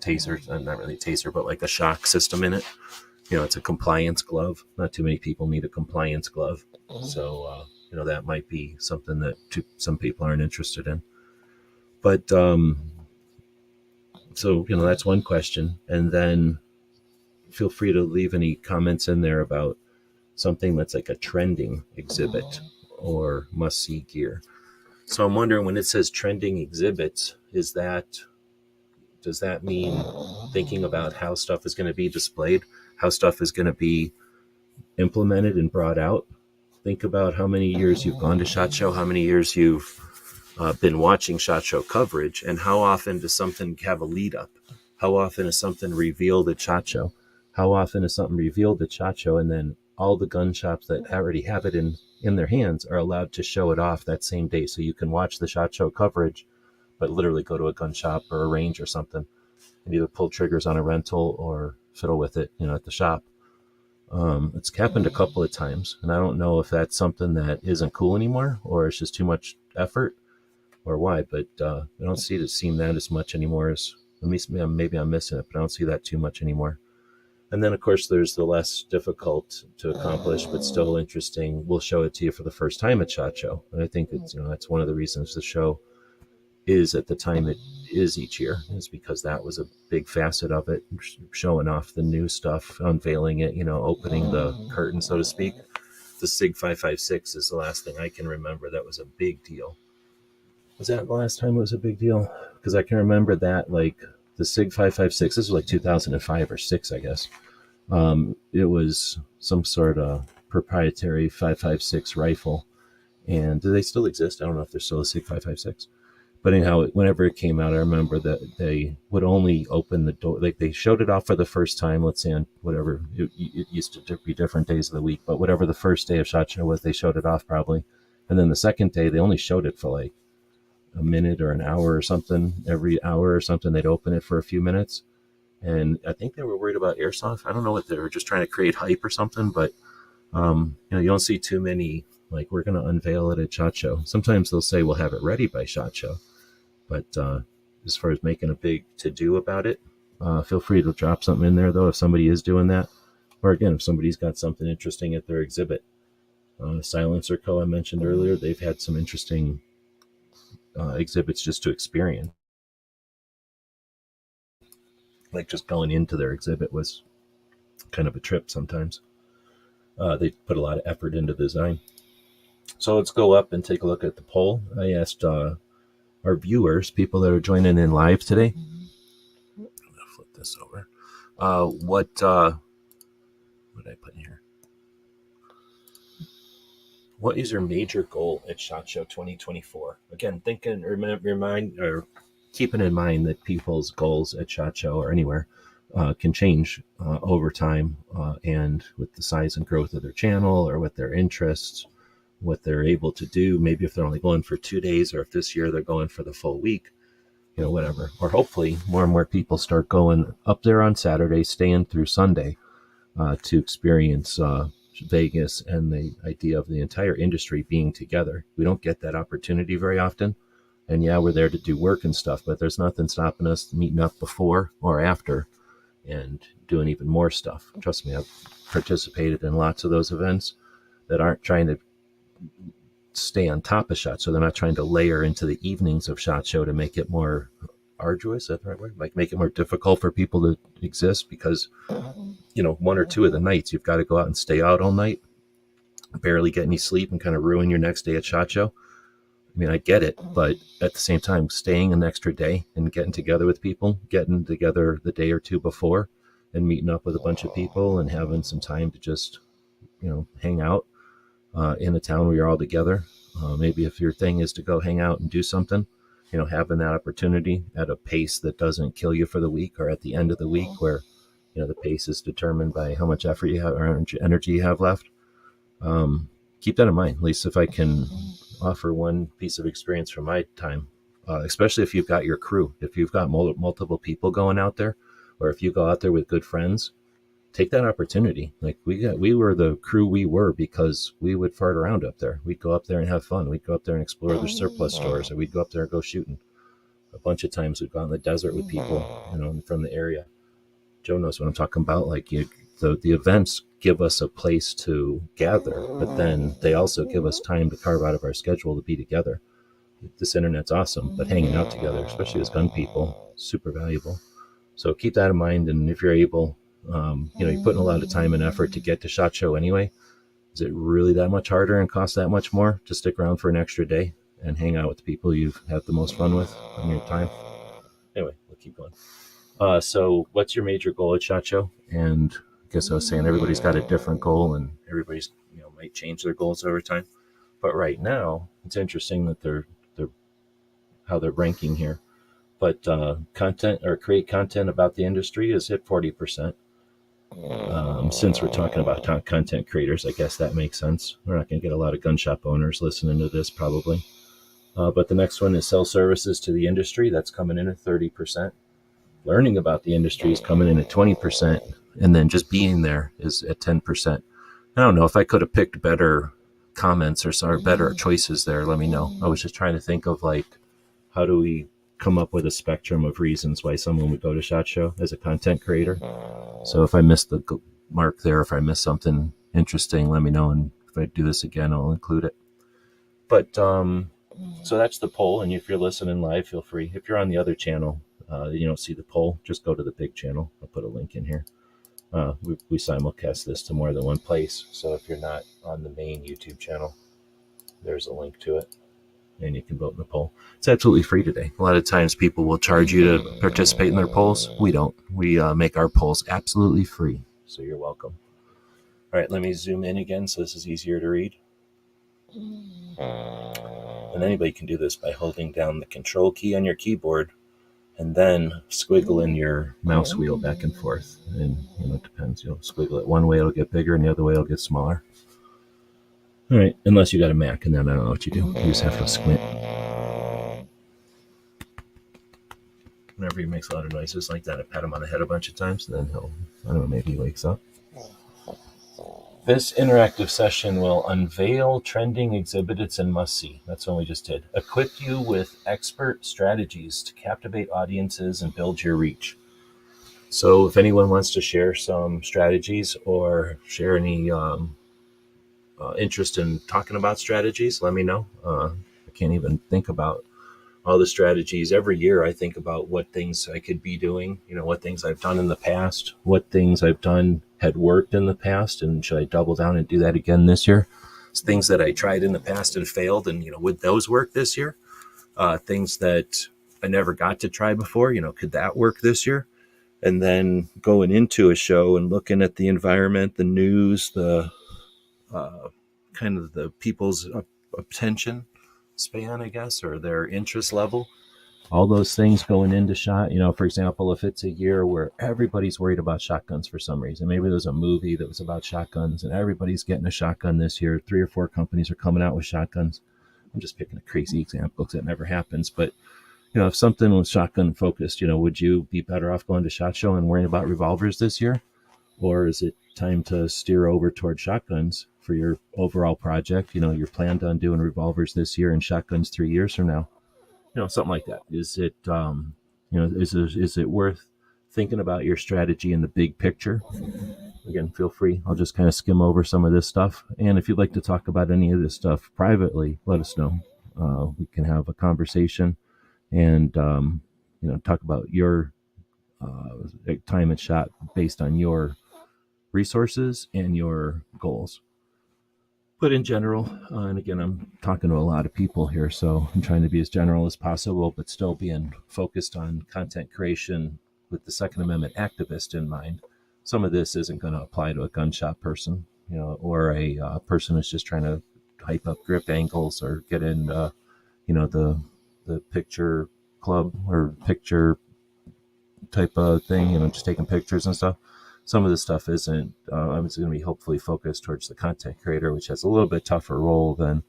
taser, not really taser, but like a shock system in it. It's a compliance glove. Not too many people need a compliance glove, so. That might be something that some people aren't interested in. But, so, that's one question. And then feel free to leave any comments in there about something that's like a trending exhibit or must-see gear. So I'm wondering, when it says trending exhibits, does that mean thinking about how stuff is going to be displayed, how stuff is going to be implemented and brought out? Think about how many years you've gone to SHOT Show, how many years you've been watching SHOT Show coverage, and how often does something have a lead up? How often is something revealed at SHOT Show? How often is something revealed at SHOT Show, and then all the gun shops that already have it in their hands are allowed to show it off that same day? So you can watch the SHOT Show coverage, but literally go to a gun shop or a range or something and either pull triggers on a rental or fiddle with it, at the shop. It's happened a couple of times, and I don't know if that's something that isn't cool anymore, or it's just too much effort, or why. But I don't seem that as much anymore. As maybe I'm missing it, but I don't see that too much anymore. And then, of course, there's the less difficult to accomplish, but still interesting. We'll show it to you for the first time at SHOT Show, and I think it's that's one of the reasons the show is at the time it is each year, is because that was a big facet of it, showing off the new stuff, unveiling it, opening the curtain, so to speak. The SIG 556 is the last thing I can remember that was a big deal. Was that the last time it was a big deal? Because I can remember that, like, the SIG 556, this was like 2005 or 6, I guess. It was some sort of proprietary 556 rifle. And do they still exist? I don't know if there's still a SIG 556. But anyhow, whenever it came out, I remember that they would only open the door. Like, they showed it off for the first time, let's say on whatever, it used to be different days of the week, but whatever the first day of SHOT Show was, they showed it off probably. And then the second day, they only showed it for like a minute or an hour or something. Every hour or something, they'd open it for a few minutes. And I think they were worried about airsoft. I don't know what they were just trying to create hype or something, but you don't see too many, like, we're going to unveil it at SHOT Show. Sometimes they'll say we'll have it ready by SHOT Show. But as far as making a big to-do about it, feel free to drop something in there, though, if somebody is doing that. Or, again, if somebody's got something interesting at their exhibit. Silencer Co. I mentioned earlier, they've had some interesting exhibits just to experience. Like, just going into their exhibit was kind of a trip sometimes. They put a lot of effort into design. So let's go up and take a look at the poll. I asked our viewers, people that are joining in live today. I'm going to flip this over. What did I put in here? What is your major goal at SHOT Show 2024? Again, keeping in mind that people's goals at SHOT Show or anywhere can change over time, and with the size and growth of their channel or with their interests, what they're able to do. Maybe if they're only going for 2 days, or if this year they're going for the full week, whatever. Or hopefully more and more people start going up there on Saturday, staying through Sunday to experience Vegas and the idea of the entire industry being together. We don't get that opportunity very often. And yeah, we're there to do work and stuff, but there's nothing stopping us meeting up before or after and doing even more stuff. Trust me, I've participated in lots of those events that aren't trying to stay on top of SHOT, so they're not trying to layer into the evenings of SHOT Show to make it more arduous. Is that the right word? Like make it more difficult for people to exist, because one or two of the nights you've got to go out and stay out all night, barely get any sleep, and kind of ruin your next day at SHOT Show. I mean, I get it, but at the same time, staying an extra day and getting together with people, getting together the day or two before and meeting up with a bunch of people and having some time to just, hang out in a town where you're all together. Maybe if your thing is to go hang out and do something, having that opportunity at a pace that doesn't kill you for the week, or at the end of the week where, the pace is determined by how much effort you have or energy you have left. Keep that in mind. At least if I can offer one piece of experience from my time, especially if you've got your crew, if you've got multiple people going out there, or if you go out there with good friends, take that opportunity. Like we were the crew we were because we would fart around up there. We'd go up there and have fun. We'd go up there and explore the surplus stores, or we'd go up there and go shooting. A bunch of times we'd go out in the desert with people, from the area. Joe knows what I'm talking about. Like the events give us a place to gather, but then they also give us time to carve out of our schedule to be together. This internet's awesome, but hanging out together, especially as gun people, super valuable. So keep that in mind. And if you're able, you're putting a lot of time and effort to get to SHOT Show anyway. Is it really that much harder and cost that much more to stick around for an extra day and hang out with the people you've had the most fun with on your time? Anyway, we'll keep going. So what's your major goal at SHOT Show? And I guess I was saying everybody's got a different goal, and everybody's might change their goals over time. But right now, it's interesting that they're how they're ranking here. But content, or create content about the industry, is hit 40%. Since we're talking about content creators, I guess that makes sense. We're not going to get a lot of gun shop owners listening to this probably. But the next one is sell services to the industry. That's coming in at 30%. Learning about the industry is coming in at 20%. And then just being there is at 10%. I don't know if I could have picked better comments or better choices there. Let me know. I was just trying to think of how do we come up with a spectrum of reasons why someone would go to SHOT Show as a content creator. So if I missed the mark there, if I missed something interesting, let me know. And if I do this again, I'll include it. But so that's the poll. And if you're listening live, feel free. If you're on the other channel, you don't see the poll, just go to the big channel. I'll put a link in here. We simulcast this to more than one place. So if you're not on the main YouTube channel, there's a link to it, and you can vote in the poll. It's absolutely free today. A lot of times people will charge you to participate in their polls. We don't. We make our polls absolutely free. So you're welcome. All right, let me zoom in again so this is easier to read. And anybody can do this by holding down the control key on your keyboard and then squiggling your mouse wheel back and forth. And it depends. You'll squiggle it one way, it'll get bigger, and the other way, it'll get smaller. All right, unless you got a Mac, and then I don't know what you do. You just have to squint. Whenever he makes a lot of noises like that, I pat him on the head a bunch of times, and then he'll, I don't know, maybe he wakes up. This interactive session will unveil trending exhibits and must-see. That's what we just did. Equip you with expert strategies to captivate audiences and build your reach. So if anyone wants to share some strategies or share any interest in talking about strategies, let me know. I can't even think about all the strategies. Every year I think about what things I could be doing, what things I've done in the past, what things I've done had worked in the past, and should I double down and do that again this year? It's things that I tried in the past and failed, and would those work this year? Things that I never got to try before, could that work this year? And then going into a show and looking at the environment, the news, the kind of the people's attention span, I guess, or their interest level. All those things going into SHOT, for example, if it's a year where everybody's worried about shotguns for some reason, maybe there's a movie that was about shotguns and everybody's getting a shotgun this year. 3 or 4 companies are coming out with shotguns. I'm just picking a crazy example because that never happens. But, if something was shotgun focused, would you be better off going to SHOT Show and worrying about revolvers this year? Or is it time to steer over toward shotguns for your overall project? You're planned on doing revolvers this year and shotguns 3 years from now. Something like that. Is it, is it worth thinking about your strategy in the big picture. Again, feel free. I'll just kind of skim over some of this stuff. And if you'd like to talk about any of this stuff privately, let us know. We can have a conversation and, talk about your time and shot based on your resources and your goals. But in general, and again, I'm talking to a lot of people here, so I'm trying to be as general as possible, but still being focused on content creation with the Second Amendment activist in mind. Some of this isn't going to apply to a gun shop person, or a person who's just trying to hype up grip angles or get in, the picture club or picture type of thing, just taking pictures and stuff. Some of the stuff isn't. It's going to be hopefully focused towards the content creator, which has a little bit tougher role than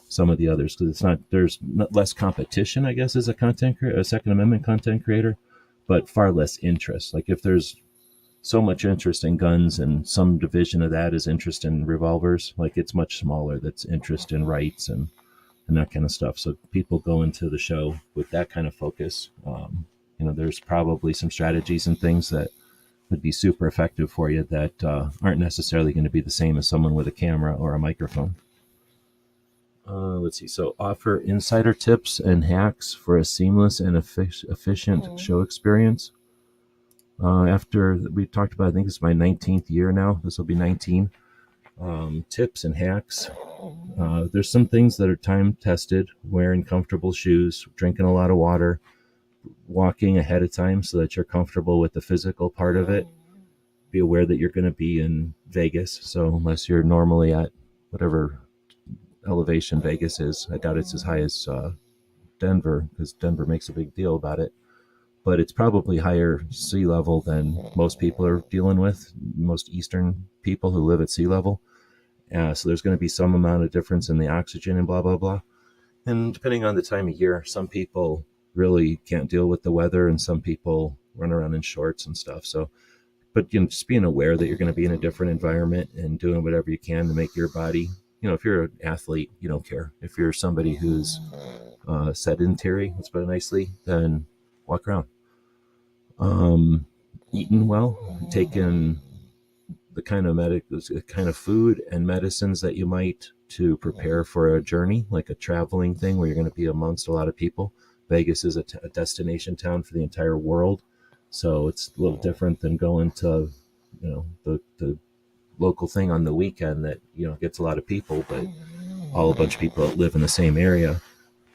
some of the others because it's not. There's less competition, I guess, as a Second Amendment content creator, but far less interest. Like if there's so much interest in guns and some division of that is interest in revolvers, like it's much smaller. That's interest in rights and that kind of stuff. So people go into the show with that kind of focus. There's probably some strategies and things that would be super effective for you that aren't necessarily going to be the same as someone with a camera or a microphone. Let's see. So offer insider tips and hacks for a seamless and efficient show experience. After we talked about, I think this is my 19th year now. This will be 19. Tips and hacks. There's some things that are time tested, wearing comfortable shoes, drinking a lot of water, walking ahead of time so that you're comfortable with the physical part of it. Be aware that you're going to be in Vegas. So unless you're normally at whatever elevation Vegas is, I doubt it's as high as Denver because Denver makes a big deal about it. But it's probably higher sea level than most people are dealing with, most Eastern people who live at sea level. So there's going to be some amount of difference in the oxygen and blah, blah, blah. And depending on the time of year, some people really can't deal with the weather and some people run around in shorts and stuff. So, but just being aware that you're going to be in a different environment and doing whatever you can to make your body, if you're an athlete, you don't care. If you're somebody who's sedentary, let's put it nicely, then walk around. Eating well, taking the kind of food and medicines that you might to prepare for a journey, like a traveling thing where you're going to be amongst a lot of people. Vegas is a destination town for the entire world. So it's a little different than going to, the local thing on the weekend that, gets a lot of people, but all a bunch of people that live in the same area,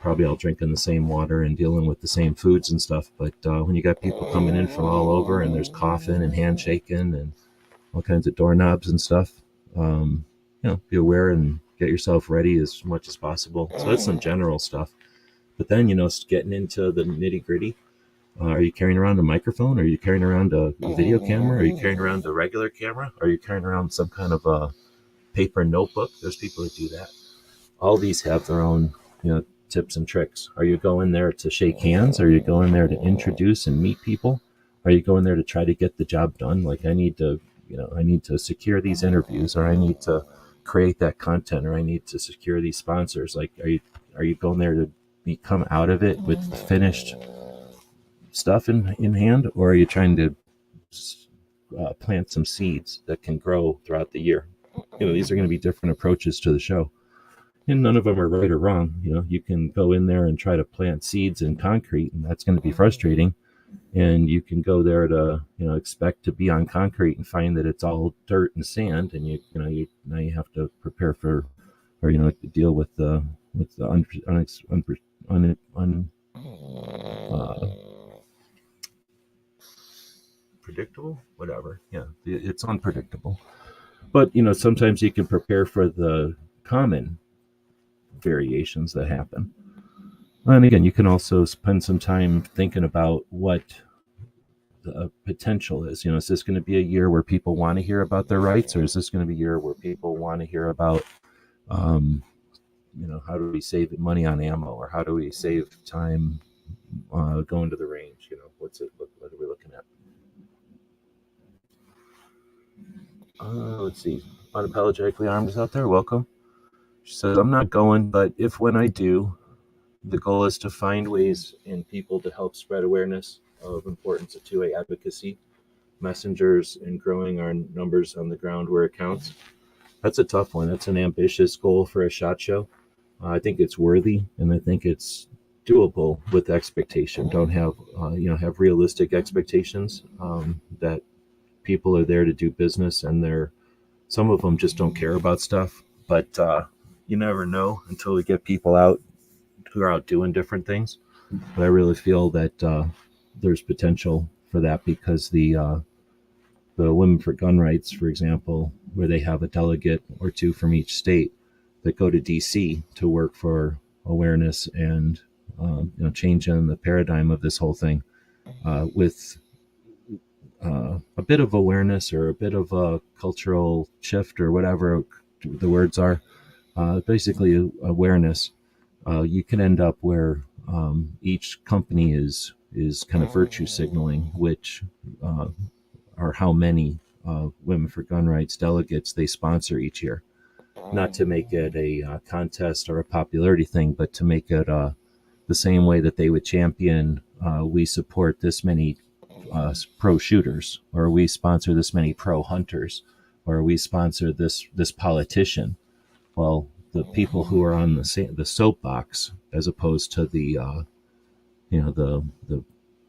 probably all drinking the same water and dealing with the same foods and stuff. But when you got people coming in from all over and there's coughing and handshaking and all kinds of doorknobs and stuff, be aware and get yourself ready as much as possible. So that's some general stuff. But then, getting into the nitty gritty. Are you carrying around a microphone? Are you carrying around a video camera? Are you carrying around a regular camera? Are you carrying around some kind of a paper notebook? There's people that do that. All these have their own, tips and tricks. Are you going there to shake hands? Are you going there to introduce and meet people? Are you going there to try to get the job done? Like I need to secure these interviews, or I need to create that content, or I need to secure these sponsors. Like, are you going there to come out of it with finished stuff in hand, or are you trying to plant some seeds that can grow throughout the year? These are going to be different approaches to the show, and none of them are right or wrong. You can go in there and try to plant seeds in concrete, and that's going to be frustrating. And you can go there to, expect to be on concrete and find that it's all dirt and sand, and now you have to prepare for, or deal with the predictable, whatever. Yeah, it's unpredictable. But sometimes you can prepare for the common variations that happen. And again, you can also spend some time thinking about what the potential is. Is this going to be a year where people want to hear about their rights, or is this going to be a year where people want to hear about, how do we save money on ammo, or how do we save time going to the range? What are we looking at? Let's see. Unapologetically Armed is out there. Welcome. She says, I'm not going, but when I do, the goal is to find ways in people to help spread awareness of importance of 2A advocacy, messengers, and growing our numbers on the ground where it counts. That's a tough one. That's an ambitious goal for a SHOT Show. I think it's worthy, and I think it's doable with expectation. Don't have have realistic expectations that people are there to do business, and some of them just don't care about stuff. But you never know until we get people out who are out doing different things. But I really feel that there's potential for that, because the Women for Gun Rights, for example, where they have a delegate or two from each state that go to DC to work for awareness and changing the paradigm of this whole thing with a bit of awareness or a bit of a cultural shift or whatever the words are. Basically, awareness. You can end up where each company is kind of virtue signaling which or how many Women for Gun Rights delegates they sponsor each year. Not to make it a contest or a popularity thing, but to make it the same way that they would champion, we support this many pro shooters, or we sponsor this many pro hunters, or we sponsor this politician. Well, the people who are on the soapbox, as opposed to the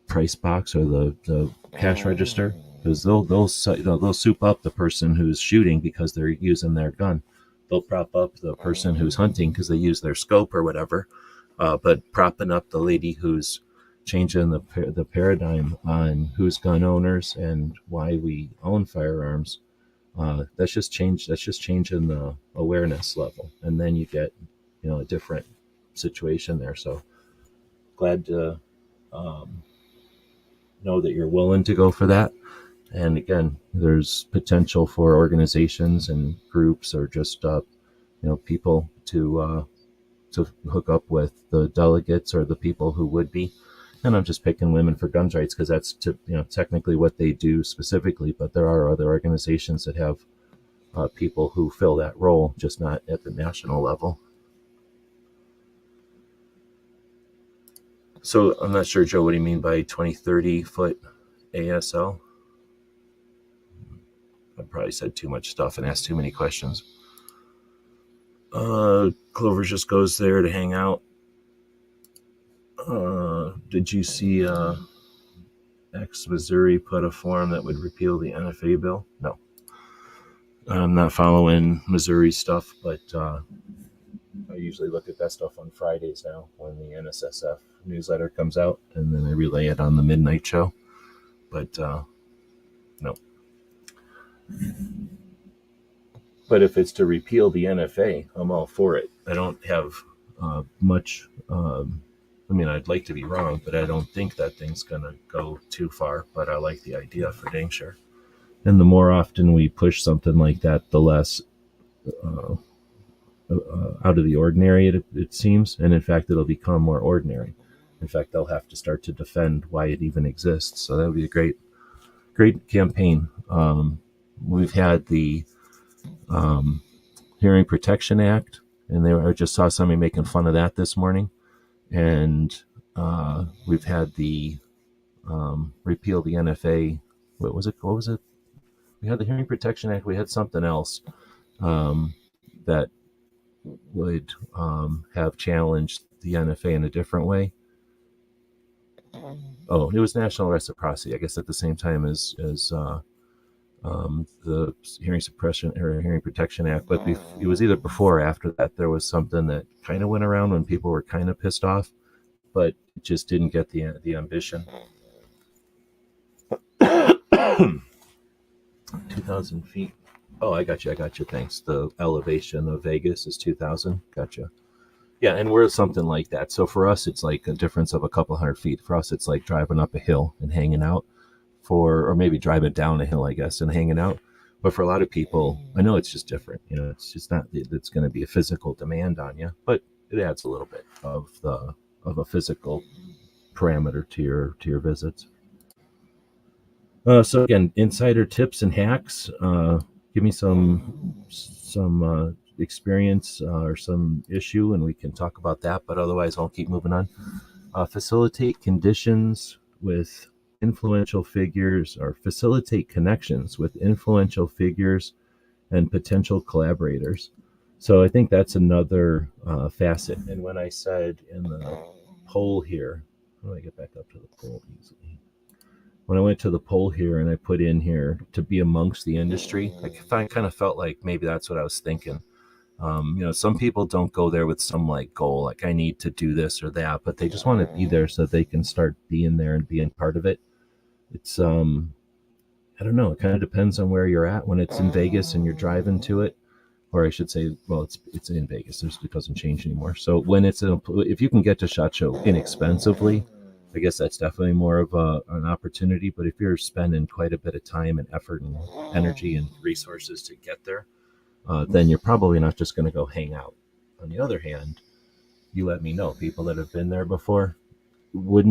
price box or the cash register, because they'll soup up the person who's shooting because they're using their gun. They'll prop up the person who's hunting because they use their scope or whatever. But propping up the lady who's changing the paradigm on who's gun owners and why we own firearms, that's just changing the awareness level, and then you get a different situation there. So glad to know that you're willing to go for that. And again, there's potential for organizations and groups, or just people to hook up with the delegates or the people who would be. And I'm just picking Women for Gun Rights because that's technically what they do specifically. But there are other organizations that have people who fill that role, just not at the national level. So I'm not sure, Joe, what do you mean by 20-30 foot ASL? I probably said too much stuff and asked too many questions. Clover just goes there to hang out. Did you see ex-Missouri put a form that would repeal the NFA bill? No. I'm not following Missouri stuff, but I usually look at that stuff on Fridays now when the NSSF newsletter comes out, and then I relay it on the midnight show. But no. But if it's to repeal the NFA, I'm all for it. I don't have much. I'd like to be wrong, but I don't think that thing's going to go too far. But I like the idea for dang sure. And the more often we push something like that, the less out of the ordinary it seems. And in fact, it'll become more ordinary. In fact, they'll have to start to defend why it even exists. So that would be a great campaign. We've had the Hearing Protection Act, and I just saw somebody making fun of that this morning. And we've had the repeal the NFA. What was it? We had the Hearing Protection Act. We had something else that would have challenged the NFA in a different way. Oh, it was national reciprocity, I guess, at the same time as the Hearing Suppression or Hearing Protection Act. But it was either before or after that. There was something that kind of went around when people were kind of pissed off, but it just didn't get the ambition. 2,000 feet. Oh, I got you. Thanks. The elevation of Vegas is 2,000. Gotcha. Yeah, and we're something like that. So for us, it's like a difference of a couple hundred feet. For us, it's like driving up a hill and hanging out or maybe driving down a hill, I guess, and hanging out. But for a lot of people, I know it's just different. It's just not, it's going to be a physical demand on you, but it adds a little bit of a physical parameter to your visits. So again, insider tips and hacks. Give me some experience or some issue, and we can talk about that. But otherwise, I'll keep moving on. Facilitate conditions with influential figures or facilitate connections with influential figures and potential collaborators. So I think that's another facet. And when I said in the poll here, how do I get back up to the poll easily? When I went to the poll here and I put in here to be amongst the industry, I kind of felt like maybe that's what I was thinking. Some people don't go there with some like goal, like I need to do this or that, but they just want to be there so they can start being there and being part of it. It's I don't know. It kind of depends on where you're at. When it's in Vegas and you're driving to it, or I should say, well, it's in Vegas. It doesn't change anymore. So when if you can get to SHOT Show inexpensively, I guess that's definitely more of an opportunity. But if you're spending quite a bit of time and effort and energy and resources to get there, then you're probably not just going to go hang out. On the other hand, you let me know, people that have been there before, what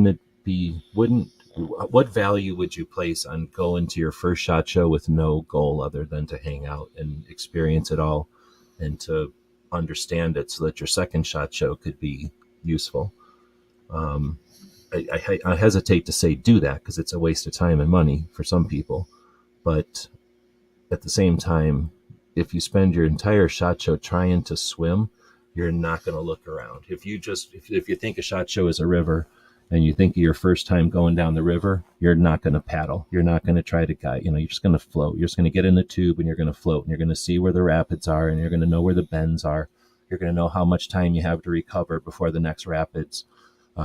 value would you place on going to your first SHOT Show with no goal other than to hang out and experience it all and to understand it so that your second SHOT Show could be useful? I hesitate to say do that because it's a waste of time and money for some people. But at the same time, if you spend your entire SHOT Show trying to swim, you're not going to look around. If you think a SHOT Show is a river and you think of your first time going down the river, you're not going to paddle. You're not going to try to guide. You're just going to float. You're just going to get in the tube and you're going to float. And you're going to see where the rapids are and you're going to know where the bends are. You're going to know how much time you have to recover before the next rapids.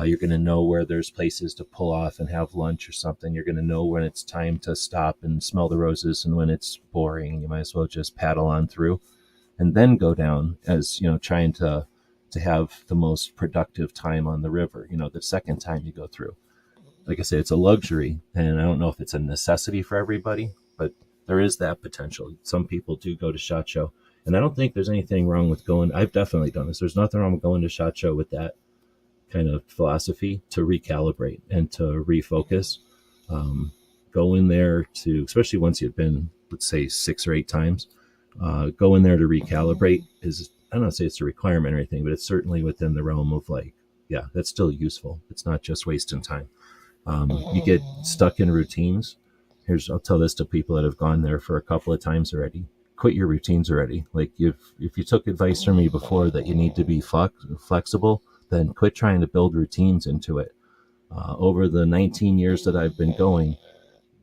You're going to know where there's places to pull off and have lunch or something. You're going to know when it's time to stop and smell the roses and when it's boring. You might as well just paddle on through and then go down as, trying to have the most productive time on the river, the second time you go through. Like I say, it's a luxury, and I don't know if it's a necessity for everybody, but there is that potential. Some people do go to SHOT Show, and I don't think there's anything wrong with going. I've definitely done this. There's nothing wrong with going to SHOT Show with that kind of philosophy to recalibrate and to refocus. Go in there to, especially once you've been, let's say 6 or 8 times, go in there to recalibrate is, I don't say it's a requirement or anything, but it's certainly within the realm of like, yeah, that's still useful. It's not just wasting time. You get stuck in routines. I'll tell this to people that have gone there for a couple of times already. Quit your routines already. Like if you took advice from me before that you need to be flexible, then quit trying to build routines into it. Over the 19 years that I've been going,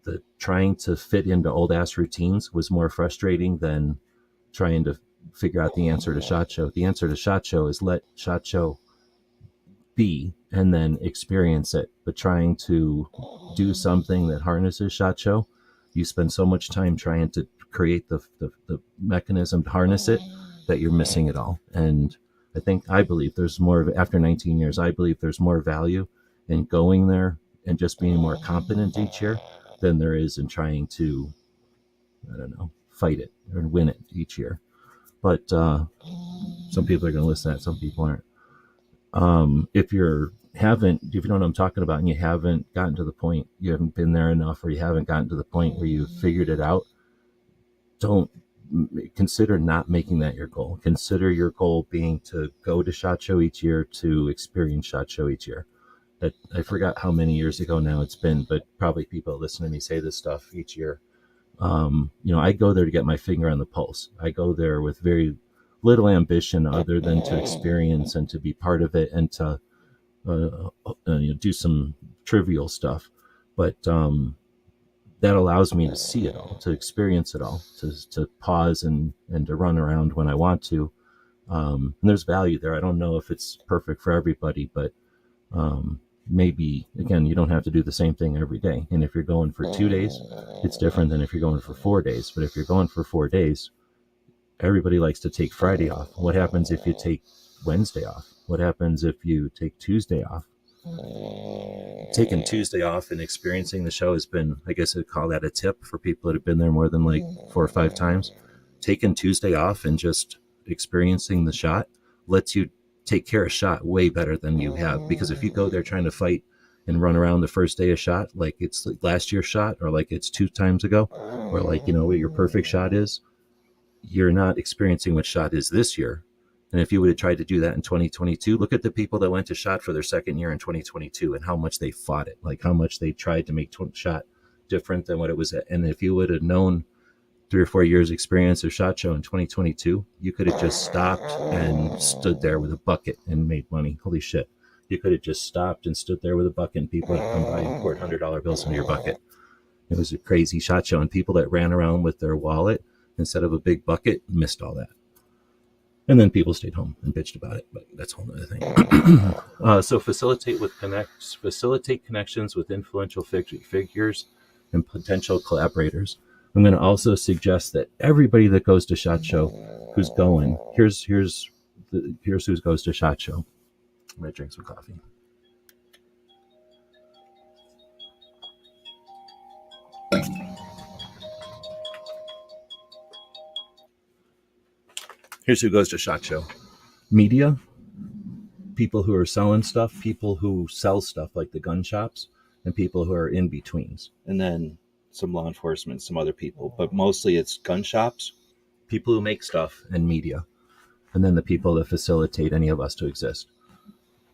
the trying to fit into old ass routines was more frustrating than trying to figure out the answer to SHOT Show. The answer to SHOT Show is let SHOT Show be and then experience it. But trying to do something that harnesses SHOT Show, you spend so much time trying to create the mechanism to harness it that you're missing it all. And I believe there's more after 19 years, I believe there's more value in going there and just being more competent each year than there is in trying to, I don't know, fight it or win it each year. But some people are going to listen to that, some people aren't. If you don't know what I'm talking about and you haven't gotten to the point, you haven't been there enough, or you haven't gotten to the point where you've figured it out, don't consider not making that your goal. Consider your goal being to go to SHOT Show each year, to experience SHOT Show each year. That I forgot how many years ago now it's been, but probably people listen to me say this stuff each year. I go there to get my finger on the pulse. I go there with very little ambition other than to experience and to be part of it and to do some trivial stuff. But that allows me to see it all, to experience it all, to pause and to run around when I want to. And there's value there. I don't know if it's perfect for everybody, but maybe, again, you don't have to do the same thing every day. And if you're going for 2 days, it's different than if you're going for 4 days. But if you're going for 4 days, everybody likes to take Friday off. What happens if you take Wednesday off? What happens if you take Tuesday off? Taking Tuesday off and experiencing the show has been, I guess I'd call that a tip for people that have been there more than like 4 or 5 times. Taking Tuesday off and just experiencing the shot lets you take care of shot way better than you have. Because if you go there trying to fight and run around the first day of shot like it's like last year's shot, or like it's 2 times ago, or like, what your perfect shot is, you're not experiencing what shot is this year. And if you would have tried to do that in 2022, look at the people that went to SHOT for their second year in 2022 and how much they fought it, like how much they tried to make SHOT different than what it was. And if you would have known 3 or 4 years experience of SHOT Show in 2022, you could have just stopped and stood there with a bucket and made money. Holy shit. You could have just stopped and stood there with a bucket and people would come by and poured $100 bills into your bucket. It was a crazy SHOT Show, and people that ran around with their wallet instead of a big bucket missed all that. And then people stayed home and bitched about it, but that's a whole other thing. So facilitate connections with influential figures and potential collaborators. I'm going to also suggest that everybody that goes to SHOT Show who's going, here's who goes to SHOT Show. I'm going to drink some coffee. Here's who goes to SHOT Show. Media, people who are selling stuff, people who sell stuff like the gun shops, and people who are in betweens. And then some law enforcement, some other people. But mostly it's gun shops, people who make stuff, and media. And then the people that facilitate any of us to exist.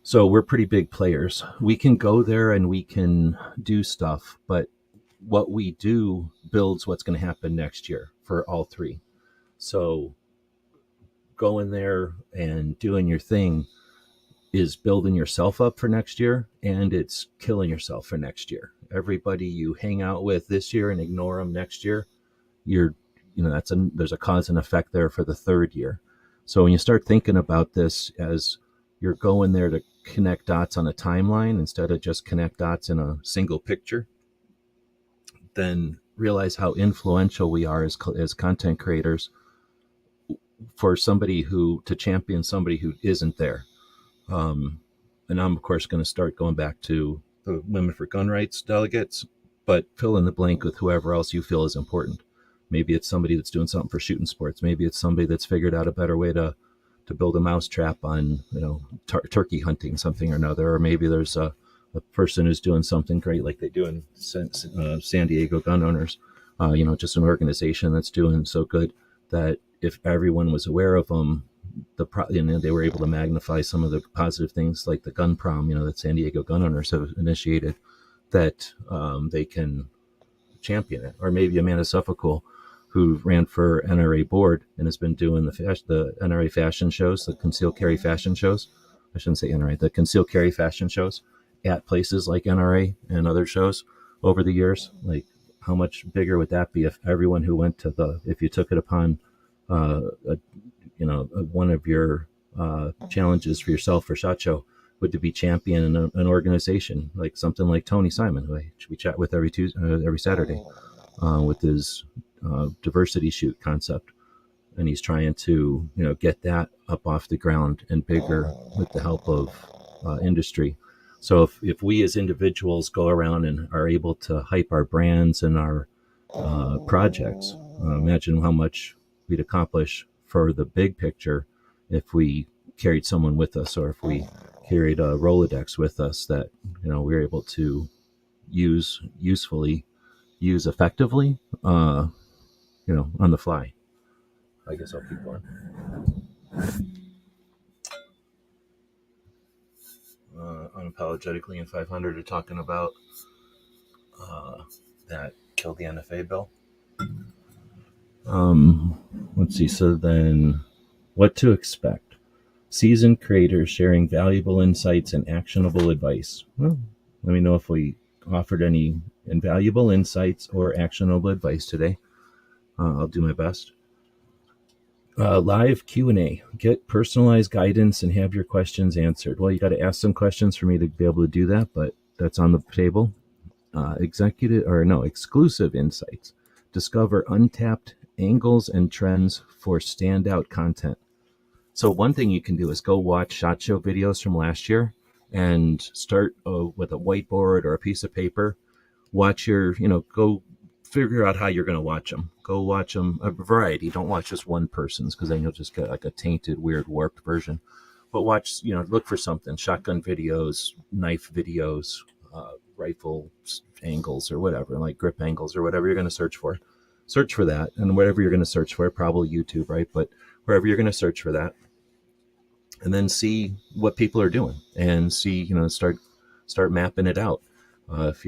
So we're pretty big players. We can go there and we can do stuff, but what we do builds what's going to happen next year for all three. So going there and doing your thing is building yourself up for next year, and it's killing yourself for next year. Everybody you hang out with this year and ignore them next year, there's a cause and effect there for the third year. So when you start thinking about this as you're going there to connect dots on a timeline instead of just connect dots in a single picture, then realize how influential we are as content creators for somebody to champion somebody who isn't there. And I'm, of course, going to start going back to the Women for Gun Rights delegates, but fill in the blank with whoever else you feel is important. Maybe it's somebody that's doing something for shooting sports. Maybe it's somebody that's figured out a better way to build a mousetrap on, turkey hunting, something or another. Or maybe there's a person who's doing something great like they do in San Diego gun owners, just an organization that's doing so good that if everyone was aware of them, they were able to magnify some of the positive things like the gun prom, that San Diego gun owners have initiated, that they can champion it. Or maybe Amanda Suffolk, who ran for NRA board and has been doing the NRA fashion shows, the concealed carry fashion shows. I shouldn't say NRA, the concealed carry fashion shows at places like NRA and other shows over the years. Like, how much bigger would that be if everyone who went to if you took it upon one of your challenges for yourself for SHOT Show would to be champion an organization like something like Tony Simon, who we chat with every Saturday, with his diversity shoot concept, and he's trying to get that up off the ground and bigger with the help of industry. So if we as individuals go around and are able to hype our brands and our projects, imagine how much we'd accomplish for the big picture if we carried someone with us, or if we carried a Rolodex with us that we're able to use effectively, on the fly. I guess I'll keep going. Unapologetically in 500 are talking about that killed the NFA bill. Let's see. So then, what to expect? Seasoned creators sharing valuable insights and actionable advice. Well, let me know if we offered any invaluable insights or actionable advice today. I'll do my best. Live Q&A. Get personalized guidance and have your questions answered. Well, you got to ask some questions for me to be able to do that, but that's on the table. Exclusive insights. Discover untapped angles and trends for standout content. So one thing you can do is go watch SHOT Show videos from last year and start with a whiteboard or a piece of paper. Watch go figure out how you're going to watch them. Go watch them, a variety. Don't watch just one person's, because then you'll just get like a tainted, weird, warped version. But watch, look for something. Shotgun videos, knife videos, rifle angles or whatever, like grip angles or whatever you're going to search for. Search for that, and whatever you're going to search for, probably YouTube, right? But wherever you're going to search for that, and then see what people are doing, and see, start mapping it out. If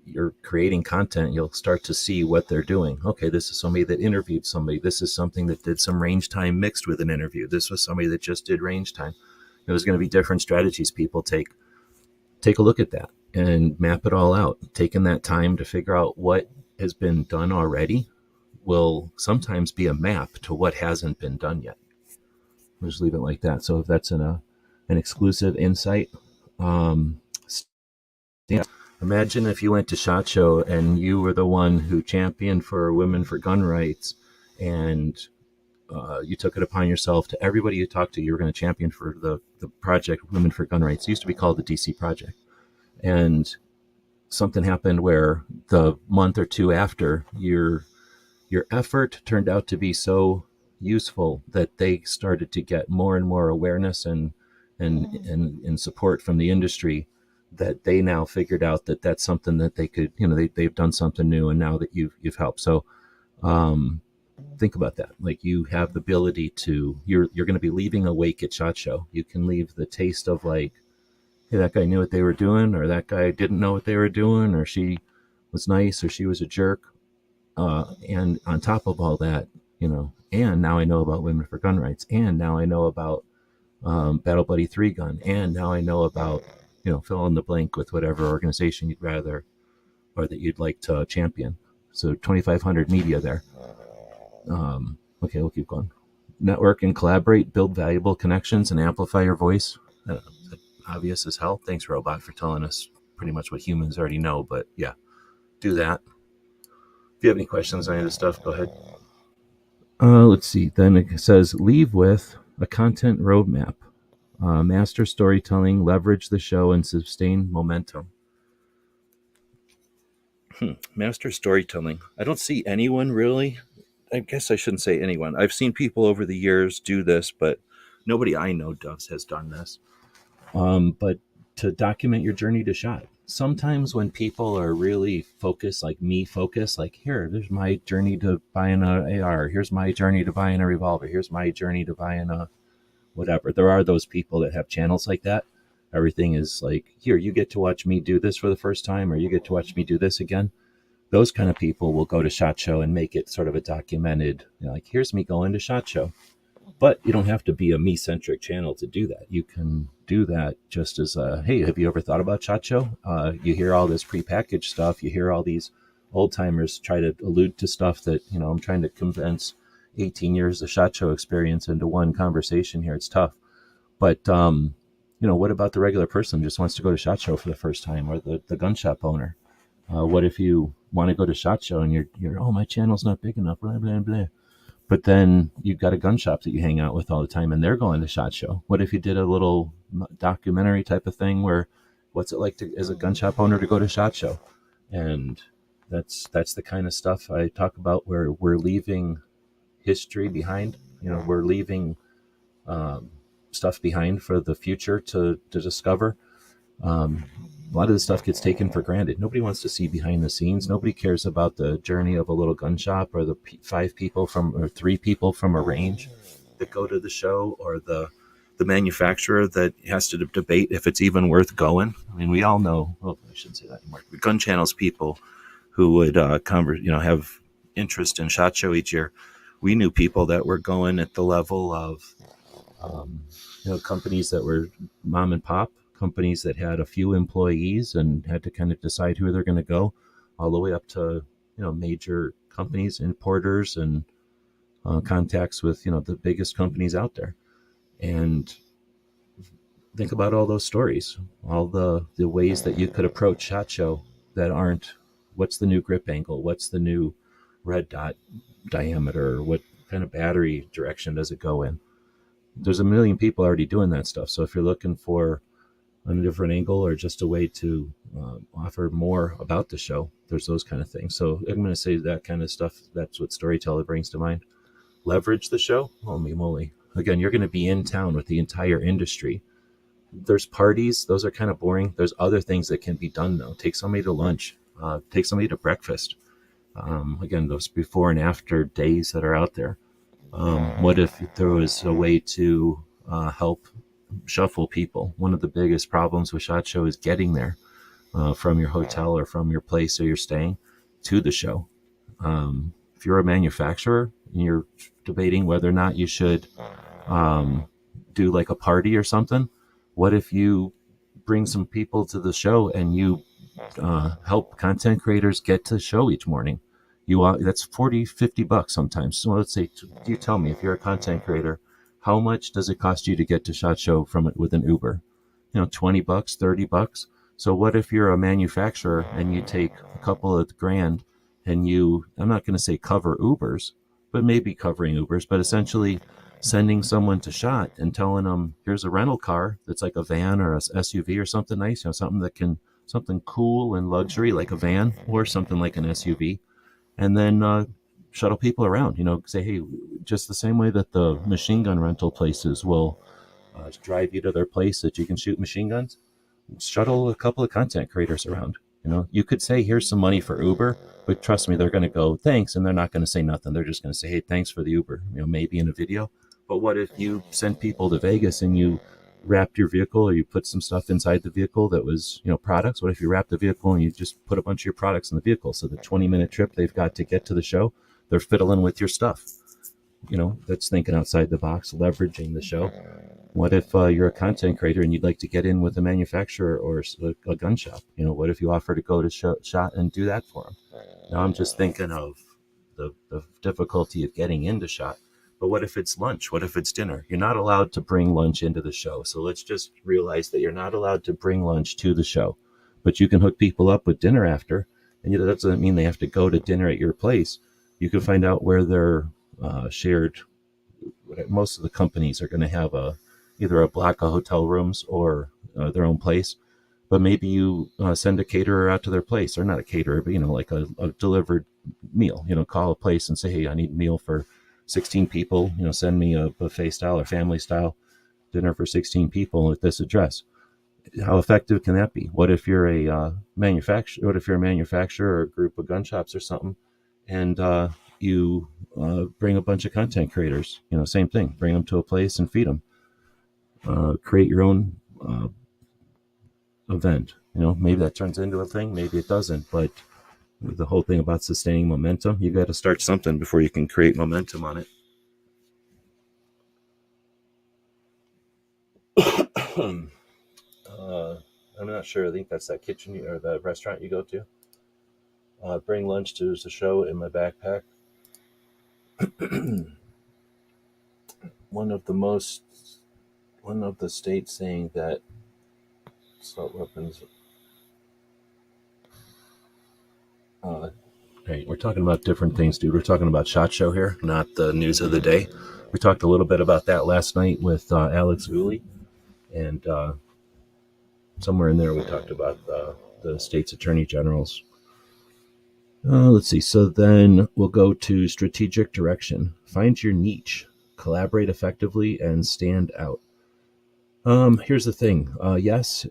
you're creating content, you'll start to see what they're doing. Okay, this is somebody that interviewed somebody. This is something that did some range time mixed with an interview. This was somebody that just did range time. There's going to be different strategies people take. Take a look at that and map it all out. Taking that time to figure out what has been done already will sometimes be a map to what hasn't been done yet. We'll just leave it like that. So if that's an exclusive insight, yeah. Imagine if you went to SHOT Show and you were the one who championed for women for gun rights, and you took it upon yourself to everybody you talked to, you were going to champion for the project Women for Gun Rights. It used to be called the DC Project. And something happened where the month or two after, your effort turned out to be so useful that they started to get more and more awareness and support from the industry, that they now figured out that that's something that they could, they've done something new, and now that you've helped. So think about that. Like, you have the ability to, you're going to be leaving a wake at SHOT Show. You can leave the taste of like, hey, that guy knew what they were doing, or that guy didn't know what they were doing, or she was nice, or she was a jerk. And on top of all that, and now I know about Women for Gun Rights, and now I know about Battle Buddy 3 Gun, and now I know about, fill in the blank with whatever organization you'd rather, or that you'd like to champion. So 2,500 media there. Okay, we'll keep going. Network and collaborate, build valuable connections, and amplify your voice. Obvious as hell. Thanks, Robot, for telling us pretty much what humans already know. But yeah, do that. If you have any questions on any of this stuff, go ahead. Let's see. Then it says, leave with a content roadmap. Master storytelling, leverage the show, and sustain momentum. Master storytelling. I don't see anyone really. I guess I shouldn't say anyone. I've seen people over the years do this, but nobody I know has done this. But to document your journey to SHOT. Sometimes when people are really focused, like me focused, like, there's my journey to buying an AR. Here's my journey to buying a revolver. Here's my journey to buying a whatever. There are those people that have channels like that. Everything is like, here, you get to watch me do this for the first time, or you get to watch me do this again. Those kind of people will go to SHOT Show and make it sort of a documented, like, here's me going to SHOT Show. But you don't have to be a me-centric channel to do that. You can do that just as hey, have you ever thought about SHOT Show? You hear all this prepackaged stuff. You hear all these old-timers try to allude to stuff that, I'm trying to condense 18 years of SHOT Show experience into one conversation here. It's tough. But, what about the regular person who just wants to go to SHOT Show for the first time, or the gun shop owner? What if you want to go to SHOT Show and you're my channel's not big enough, blah, blah, blah. But then you've got a gun shop that you hang out with all the time, and they're going to SHOT Show. What if you did a little documentary type of thing where, what's it like as a gun shop owner to go to SHOT Show? And that's the kind of stuff I talk about, where we're leaving history behind. We're leaving stuff behind for the future to discover. A lot of the stuff gets taken for granted. Nobody wants to see behind the scenes. Nobody cares about the journey of a little gun shop, or the 3 people from a range that go to the show, or the manufacturer that has to debate if it's even worth going. I mean, we all know, I shouldn't say that anymore. Gun channels people who would have interest in SHOT Show each year. We knew people that were going at the level of companies that were mom and pop, companies that had a few employees and had to kind of decide who they're going to go, all the way up to, major companies, importers, and contacts with, the biggest companies out there. And think about all those stories, all the ways that you could approach SHOT Show that aren't, what's the new grip angle? What's the new red dot diameter? What kind of battery direction does it go in? There's a million people already doing that stuff. So if you're looking for a different angle, or just a way to offer more about the show, there's those kind of things. So I'm going to say that kind of stuff. That's what storyteller brings to mind. Leverage the show. Holy moly. Again, you're going to be in town with the entire industry. There's parties. Those are kind of boring. There's other things that can be done, though. Take somebody to lunch. Take somebody to breakfast. Again, those before and after days that are out there. What if there was a way to help shuffle people. One of the biggest problems with SHOT Show is getting there from your hotel or from your place or you're staying to the show. If you're a manufacturer and you're debating whether or not you should do like a party or something, what if you bring some people to the show and you help content creators get to the show each morning? That's 40-50 bucks sometimes. So let's say, you tell me, if you're a content creator, how much does it cost you to get to SHOT Show from it with an Uber? 20 bucks, 30 bucks. So what if you're a manufacturer and you take a couple of grand and I'm not going to say cover Ubers, but maybe covering Ubers, but essentially sending someone to SHOT and telling them, here's a rental car that's like a van or a SUV or something nice, something cool and luxury like a van or something like an SUV, and then shuttle people around. Say, hey, just the same way that the machine gun rental places will drive you to their place that you can shoot machine guns, shuttle a couple of content creators around. You could say, here's some money for Uber, but trust me, they're going to go, thanks, and they're not going to say nothing. They're just going to say, hey, thanks for the Uber, maybe in a video. But what if you sent people to Vegas and you wrapped your vehicle, or you put some stuff inside the vehicle that was, products? What if you wrapped the vehicle and you just put a bunch of your products in the vehicle? So the 20-minute trip they've got to get to the show, they're fiddling with your stuff. That's thinking outside the box, leveraging the show. What if you're a content creator and you'd like to get in with a manufacturer or a gun shop? What if you offer to go to SHOT and do that for them? Now I'm just thinking of the difficulty of getting into SHOT. But what if it's lunch? What if it's dinner? You're not allowed to bring lunch into the show. So let's just realize that you're not allowed to bring lunch to the show. But you can hook people up with dinner after. And that doesn't mean they have to go to dinner at your place. You can find out where they're shared. Most of the companies are going to have either a block of hotel rooms or their own place. But maybe you send a caterer out to their place, or not a caterer, but like a delivered meal. Call a place and say, hey, I need a meal for 16 people. Send me a buffet style or family style dinner for 16 people at this address. How effective can that be? What if you're a manufacturer? What if you're a manufacturer or a group of gun shops or something, and you bring a bunch of content creators? Same thing. Bring them to a place and feed them. Create your own event. Maybe that turns into a thing, maybe it doesn't, but the whole thing about sustaining momentum, you got to start something before you can create momentum on it. I'm not sure. I think that's that kitchen or the restaurant you go to. Bring lunch to the show in my backpack. One of the states saying that assault weapons. Right, we're talking about different things, dude. We're talking about SHOT Show here, not the news of the day. We talked a little bit about that last night with Alex Uli, and somewhere in there we talked about the state's attorney generals. Let's see. So then we'll go to strategic direction. Find your niche, collaborate effectively, and stand out. Here's the thing. Yes,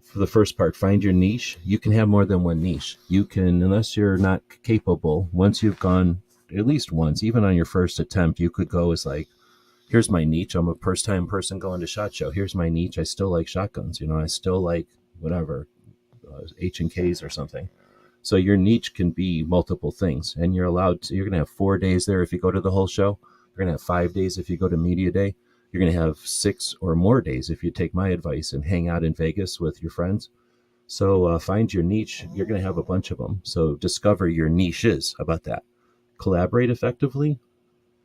for the first part, find your niche. You can have more than one niche. You can, unless you're not capable, once you've gone at least once, even on your first attempt, you could go as like, here's my niche. I'm a first-time person going to SHOT Show. Here's my niche. I still like shotguns. I still like whatever, H&Ks or something. So your niche can be multiple things, and you're allowed to, you're going to have 4 days there if you go to the whole show. You're going to have 5 days if you go to media day. You're going to have 6 or more days if you take my advice and hang out in Vegas with your friends. So find your niche. You're going to have a bunch of them. So discover your niches. How about that? Collaborate effectively.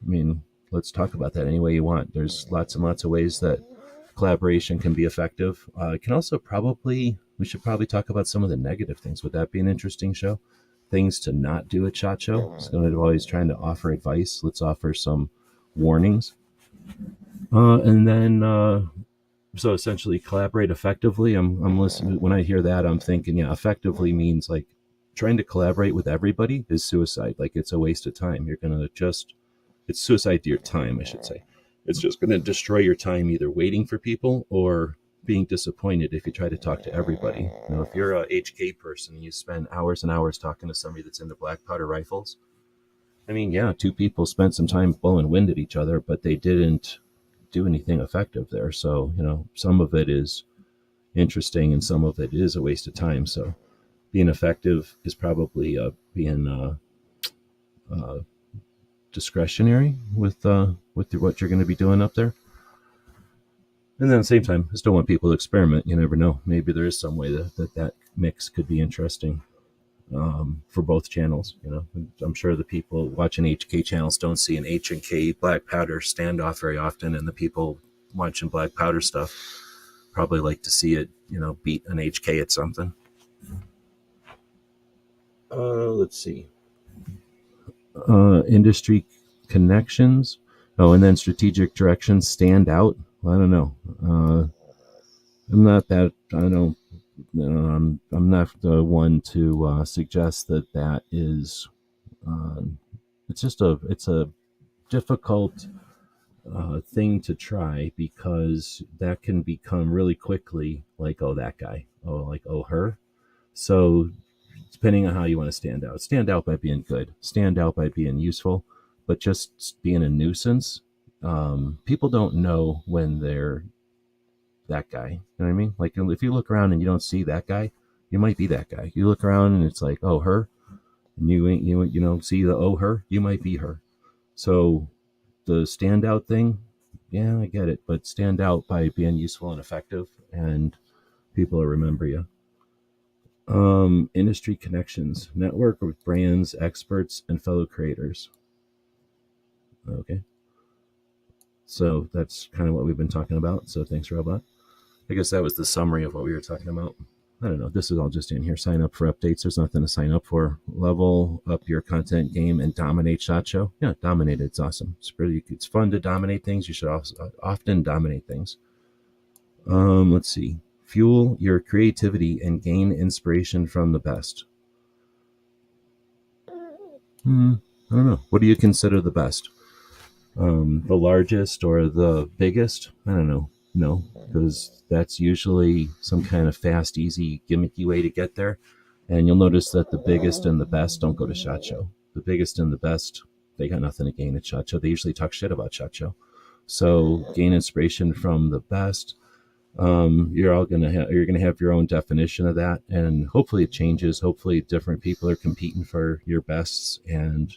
I mean, let's talk about that any way you want. There's lots and lots of ways that collaboration can be effective. It can also we should probably talk about some of the negative things. Would that be an interesting show? Things to not do at SHOT Show. Instead of always trying to offer advice, let's offer some warnings. And then, so essentially collaborate effectively. I'm listening. When I hear that, I'm thinking, yeah, effectively means like trying to collaborate with everybody is suicide. Like it's a waste of time. It's suicide to your time, I should say. It's just going to destroy your time either waiting for people or being disappointed if you try to talk to everybody. If you're a HK person and you spend hours and hours talking to somebody that's into black powder rifles, I mean, yeah, 2 people spent some time blowing wind at each other, but they didn't do anything effective there. So, some of it is interesting and some of it is a waste of time. So being effective is probably being discretionary with what you're going to be doing up there. And then at the same time, I still want people to experiment. You never know. Maybe there is some way that mix could be interesting for both channels. I'm sure the people watching HK channels don't see an H&K black powder standoff very often, and the people watching black powder stuff probably like to see it, beat an HK at something. Let's see. Industry connections. Oh, and then strategic directions stand out. I don't know. I'm not that. I don't. I'm not the one to suggest that is. It's a difficult thing to try, because that can become really quickly like, oh, that guy. Oh, like, oh, her. So depending on how you want to stand out by being good, stand out by being useful, but just being a nuisance. People don't know when they're that guy. You know what I mean? Like, if you look around and you don't see that guy, you might be that guy. You look around and it's like, oh, her, and you don't see the oh, her, you might be her. So the standout thing, yeah, I get it, but stand out by being useful and effective, and people will remember you. Industry connections, network with brands, experts, and fellow creators. Okay. So that's kind of what we've been talking about. So thanks, Robot. I guess that was the summary of what we were talking about. I don't know. This is all just in here. Sign up for updates. There's nothing to sign up for. Level up your content game and dominate SHOT Show. Yeah, dominate it. It's awesome. It's fun to dominate things. You should also often dominate things. Let's see. Fuel your creativity and gain inspiration from the best. I don't know. What do you consider the best? The largest or the biggest? I don't know. No, because that's usually some kind of fast, easy, gimmicky way to get there. And you'll notice that the biggest and the best don't go to SHOT Show. The biggest and the best, they got nothing to gain at SHOT Show. They usually talk shit about SHOT Show. So gain inspiration from the best. You're gonna have your own definition of that, and hopefully it changes. Hopefully different people are competing for your bests, and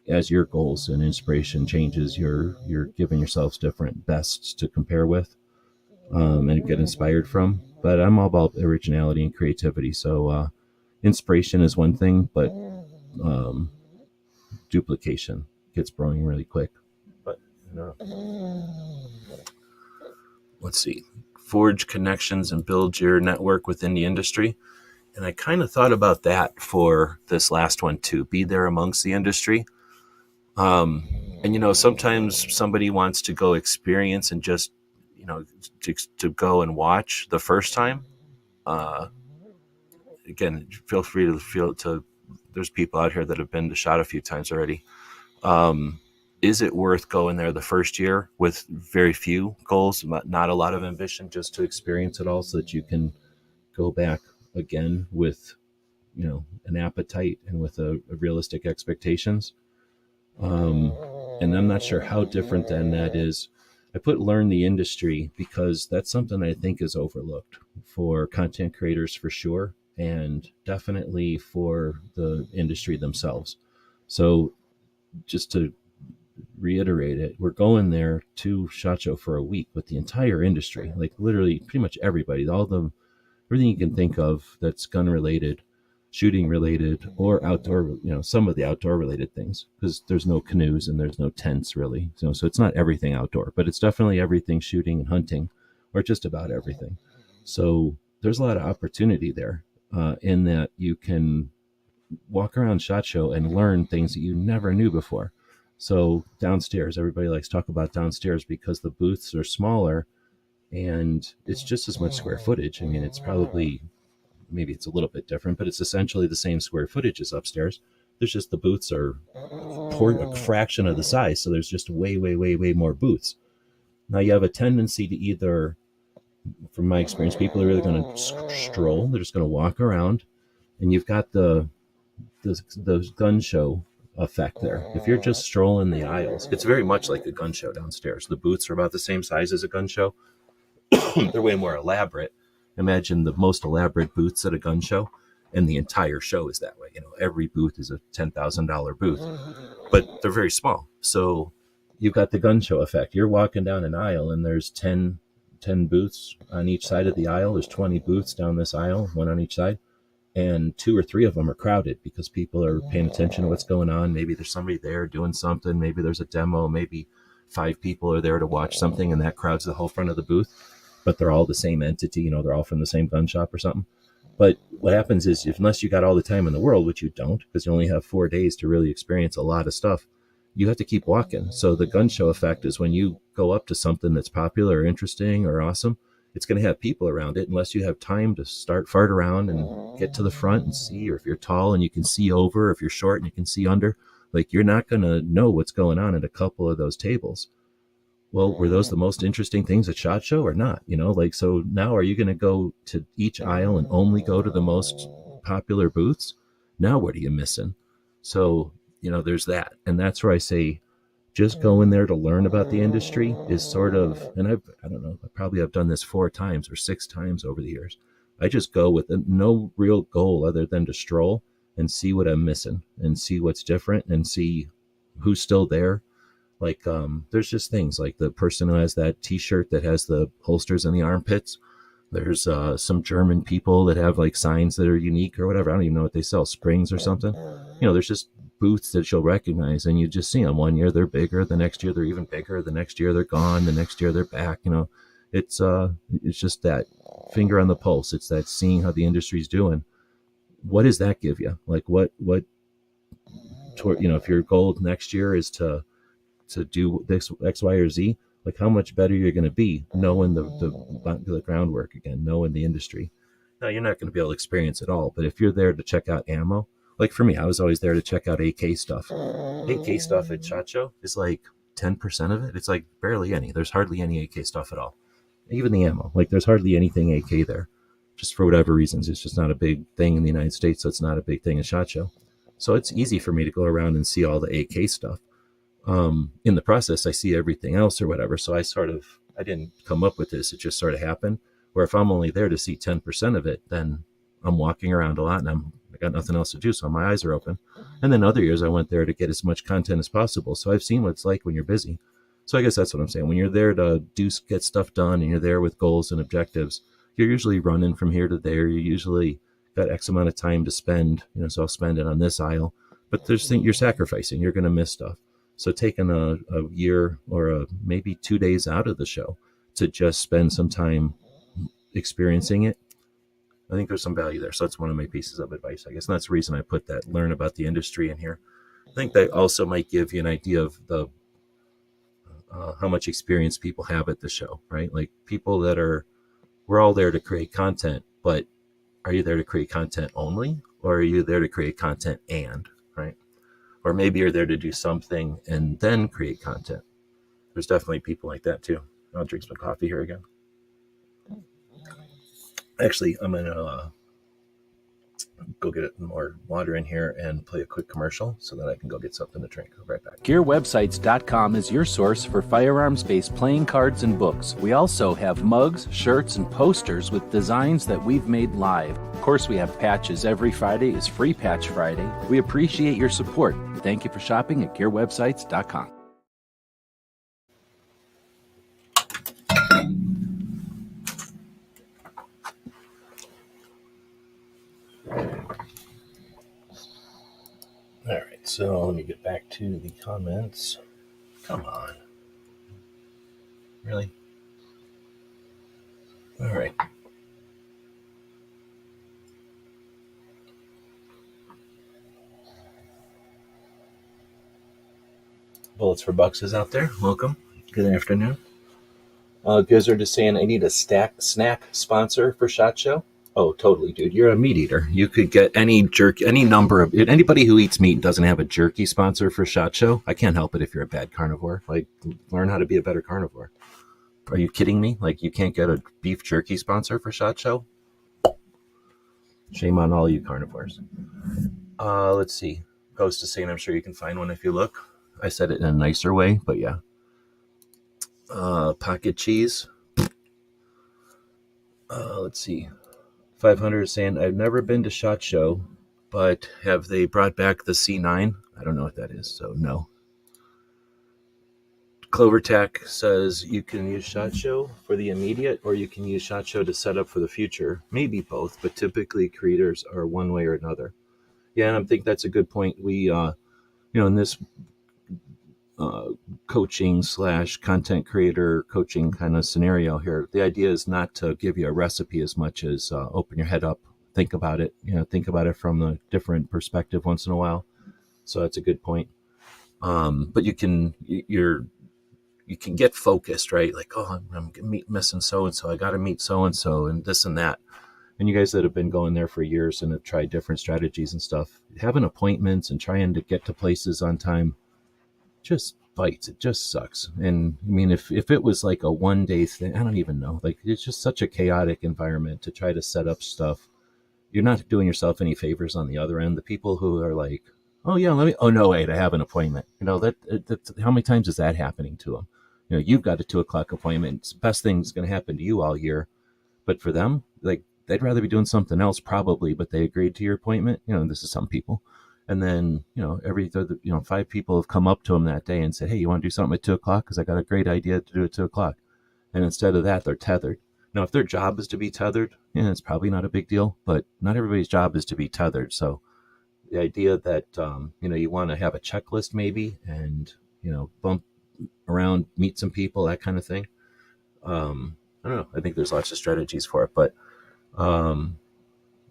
as your goals and inspiration changes, you're giving yourselves different bests to compare with, and get inspired from. But I'm all about originality and creativity. So inspiration is one thing, but duplication gets boring really quick. But let's see. Forge connections and build your network within the industry. And I kind of thought about that for this last one too. Be there amongst the industry. And sometimes somebody wants to go experience and just, to go and watch the first time. Again, feel free to there's people out here that have been to SHOT a few times already. Is it worth going there the first year with very few goals, not a lot of ambition, just to experience it all, so that you can go back again with, an appetite and with a realistic expectations? And I'm not sure how different then that is. I put learn the industry because that's something I think is overlooked for content creators for sure, and definitely for the industry themselves. So just to reiterate it, we're going there to SHOT Show for a week with the entire industry, like literally pretty much everybody, everything you can think of that's gun related, shooting related, or outdoor, some of the outdoor related things, because there's no canoes and there's no tents really. So it's not everything outdoor, but it's definitely everything shooting and hunting, or just about everything. So there's a lot of opportunity there, in that you can walk around SHOT Show and learn things that you never knew before. So downstairs, everybody likes to talk about downstairs because the booths are smaller and it's just as much square footage. I mean, it's probably, maybe it's a little bit different, but it's essentially the same square footage as upstairs. There's just the booths are a fraction of the size. So there's just way, way, way, way more booths. Now you have a tendency to either, from my experience, people are really going to stroll. They're just going to walk around, and you've got the gun show effect there. If you're just strolling the aisles, it's very much like a gun show downstairs. The booths are about the same size as a gun show. They're way more elaborate. Imagine the most elaborate booths at a gun show, and the entire show is that way. Every booth is a $10,000 booth, but they're very small. So you've got the gun show effect. You're walking down an aisle, and there's 10 booths on each side of the aisle. There's 20 booths down this aisle, one on each side. And 2 or 3 of them are crowded because people are paying attention to what's going on. Maybe there's somebody there doing something. Maybe there's a demo. Maybe 5 people are there to watch something, and that crowds the whole front of the booth. But they're all the same entity. They're all from the same gun shop or something. But what happens is, unless you got all the time in the world, which you don't, because you only have 4 days to really experience a lot of stuff, you have to keep walking. So the gun show effect is when you go up to something that's popular or interesting or awesome, it's going to have people around it unless you have time to start fart around and get to the front and see, or if you're tall and you can see over, or if you're short and you can see under, like you're not going to know what's going on at a couple of those tables. Well, were those the most interesting things at SHOT Show or not? So now are you going to go to each aisle and only go to the most popular booths? Now what are you missing? So, there's that. And that's where I say, just going there to learn about the industry is sort of, and I don't know, I probably have done this 4 times or 6 times over the years. I just go with no real goal other than to stroll and see what I'm missing and see what's different and see who's still there. Like, there's just things like the person who has that t-shirt that has the holsters in the armpits. There's some German people that have like signs that are unique or whatever. I don't even know what they sell, springs or something. There's just booths that you'll recognize, and you just see them. One year they're bigger, the next year they're even bigger, the next year they're gone, the next year they're back. It's just that finger on the pulse. It's that seeing how the industry's doing. What does that give you? Like if your goal next year is to do this X, Y, or Z, like how much better you're going to be knowing the groundwork again, knowing the industry. Now, you're not going to be able to experience it all, but if you're there to check out ammo, like for me, I was always there to check out AK stuff. AK stuff at SHOT Show is like 10% of it. It's like barely any. There's hardly any AK stuff at all. Even the ammo, like there's hardly anything AK there, just for whatever reasons. It's just not a big thing in the United States, so it's not a big thing at SHOT Show. So it's easy for me to go around and see all the AK stuff. In the process, I see everything else or whatever. So I didn't come up with this. It just sort of happened. Where if I'm only there to see 10% of it, then I'm walking around a lot and I got nothing else to do. So my eyes are open. And then other years I went there to get as much content as possible. So I've seen what it's like when you're busy. So I guess that's what I'm saying. When you're there to get stuff done and you're there with goals and objectives, you're usually running from here to there. You usually got X amount of time to spend, so I'll spend it on this aisle, but there's things you're sacrificing. You're going to miss stuff. So taking a year or maybe 2 days out of the show to just spend some time experiencing it, I think there's some value there. So that's one of my pieces of advice, I guess. And that's the reason I put that learn about the industry in here. I think that also might give you an idea of the how much experience people have at the show, right? Like people we're all there to create content, but are you there to create content only, or are you there to create content right? Or maybe you're there to do something and then create content. There's definitely people like that too. I'll drink some coffee here again. Actually, I'm going to go get more water in here and play a quick commercial so that I can go get something to drink. I'll be right back. GearWebsites.com is your source for firearms-based playing cards and books. We also have mugs, shirts, and posters with designs that we've made live. Of course, we have patches. Every Friday is Free Patch Friday. We appreciate your support. Thank you for shopping at GearWebsites.com. All right, so let me get back to the comments. Come on. Really? All right. Bullets for Bucks is out there. Welcome. Good afternoon. Gizzard is saying, I need a snack sponsor for SHOT Show. Oh, totally, dude. You're a meat eater. You could get any number of anybody who eats meat and doesn't have a jerky sponsor for SHOT Show. I can't help it if you're a bad carnivore. Like, learn how to be a better carnivore. Are you kidding me? Like, you can't get a beef jerky sponsor for SHOT Show? Shame on all you carnivores. Let's see. Ghost is saying, I'm sure you can find one if you look. I said it in a nicer way, but yeah. Pocket cheese. Let's see. 500 is saying, I've never been to SHOT Show, but have they brought back the C9? I don't know what that is, so no. CloverTech says you can use SHOT Show for the immediate, or you can use SHOT Show to set up for the future. Maybe both, but typically creators are one way or another. Yeah, and I think that's a good point. We, in this coaching / content creator coaching kind of scenario here, the idea is not to give you a recipe as much as open your head up, think about it, think about it from a different perspective once in a while. So that's a good point. But you can get focused, right? Like, oh, I'm missing so-and-so. I got to meet so-and-so and this and that. And you guys that have been going there for years and have tried different strategies and stuff, having appointments and trying to get to places on time just bites. It just sucks. And I mean, if it was like a one-day thing, I don't even know. Like, it's just such a chaotic environment to try to set up stuff. You're not doing yourself any favors on the other end. The people who are like, oh yeah, oh no, wait, I have an appointment. That how many times is that happening to them? You've got a 2:00 appointment. It's the best thing that's going to happen to you all year. But for them, like, they'd rather be doing something else probably, but they agreed to your appointment. This is some people. And then, every 5 people have come up to them that day and said, hey, you want to do something at 2:00? Because I got a great idea to do at 2:00. And instead of that, they're tethered. Now, if their job is to be tethered, it's probably not a big deal, but not everybody's job is to be tethered. So the idea that, you want to have a checklist maybe and, bump around, meet some people, that kind of thing. I don't know. I think there's lots of strategies for it, but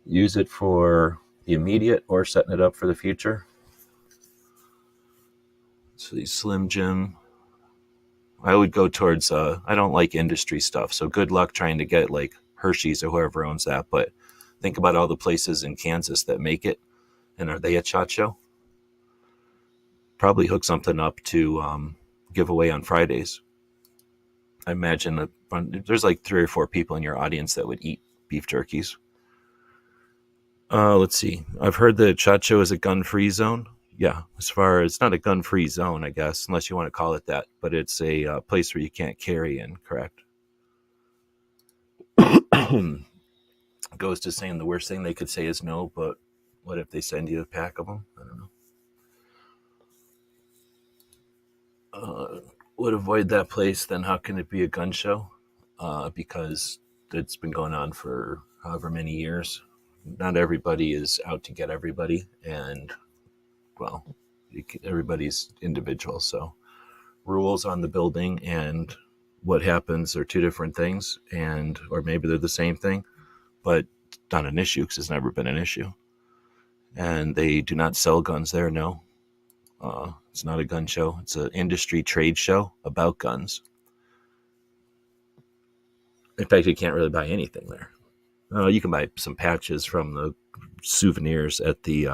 use it for the immediate or setting it up for the future. So the Slim Jim, I would go towards, I don't like industry stuff. So good luck trying to get like Hershey's or whoever owns that. But think about all the places in Kansas that make it. And are they at SHOT Show? Probably hook something up to give away on Fridays. I imagine there's like 3 or 4 people in your audience that would eat beef jerkies. Let's see. I've heard that SHOT Show is a gun-free zone. Yeah, as far as, it's not a gun-free zone, I guess, unless you want to call it that. But it's a place where you can't carry in, correct? Ghost is saying the worst thing they could say is no, but what if they send you a pack of them? I don't know. Would avoid that place, then how can it be a gun show? Because it's been going on for however many years. Not everybody is out to get everybody, and well, everybody's individual. So rules on the building and what happens are 2 different things, or maybe they're the same thing, but not an issue because it's never been an issue. And they do not sell guns there. No, it's not a gun show. It's an industry trade show about guns. In fact, you can't really buy anything there. You can buy some patches from the souvenirs at the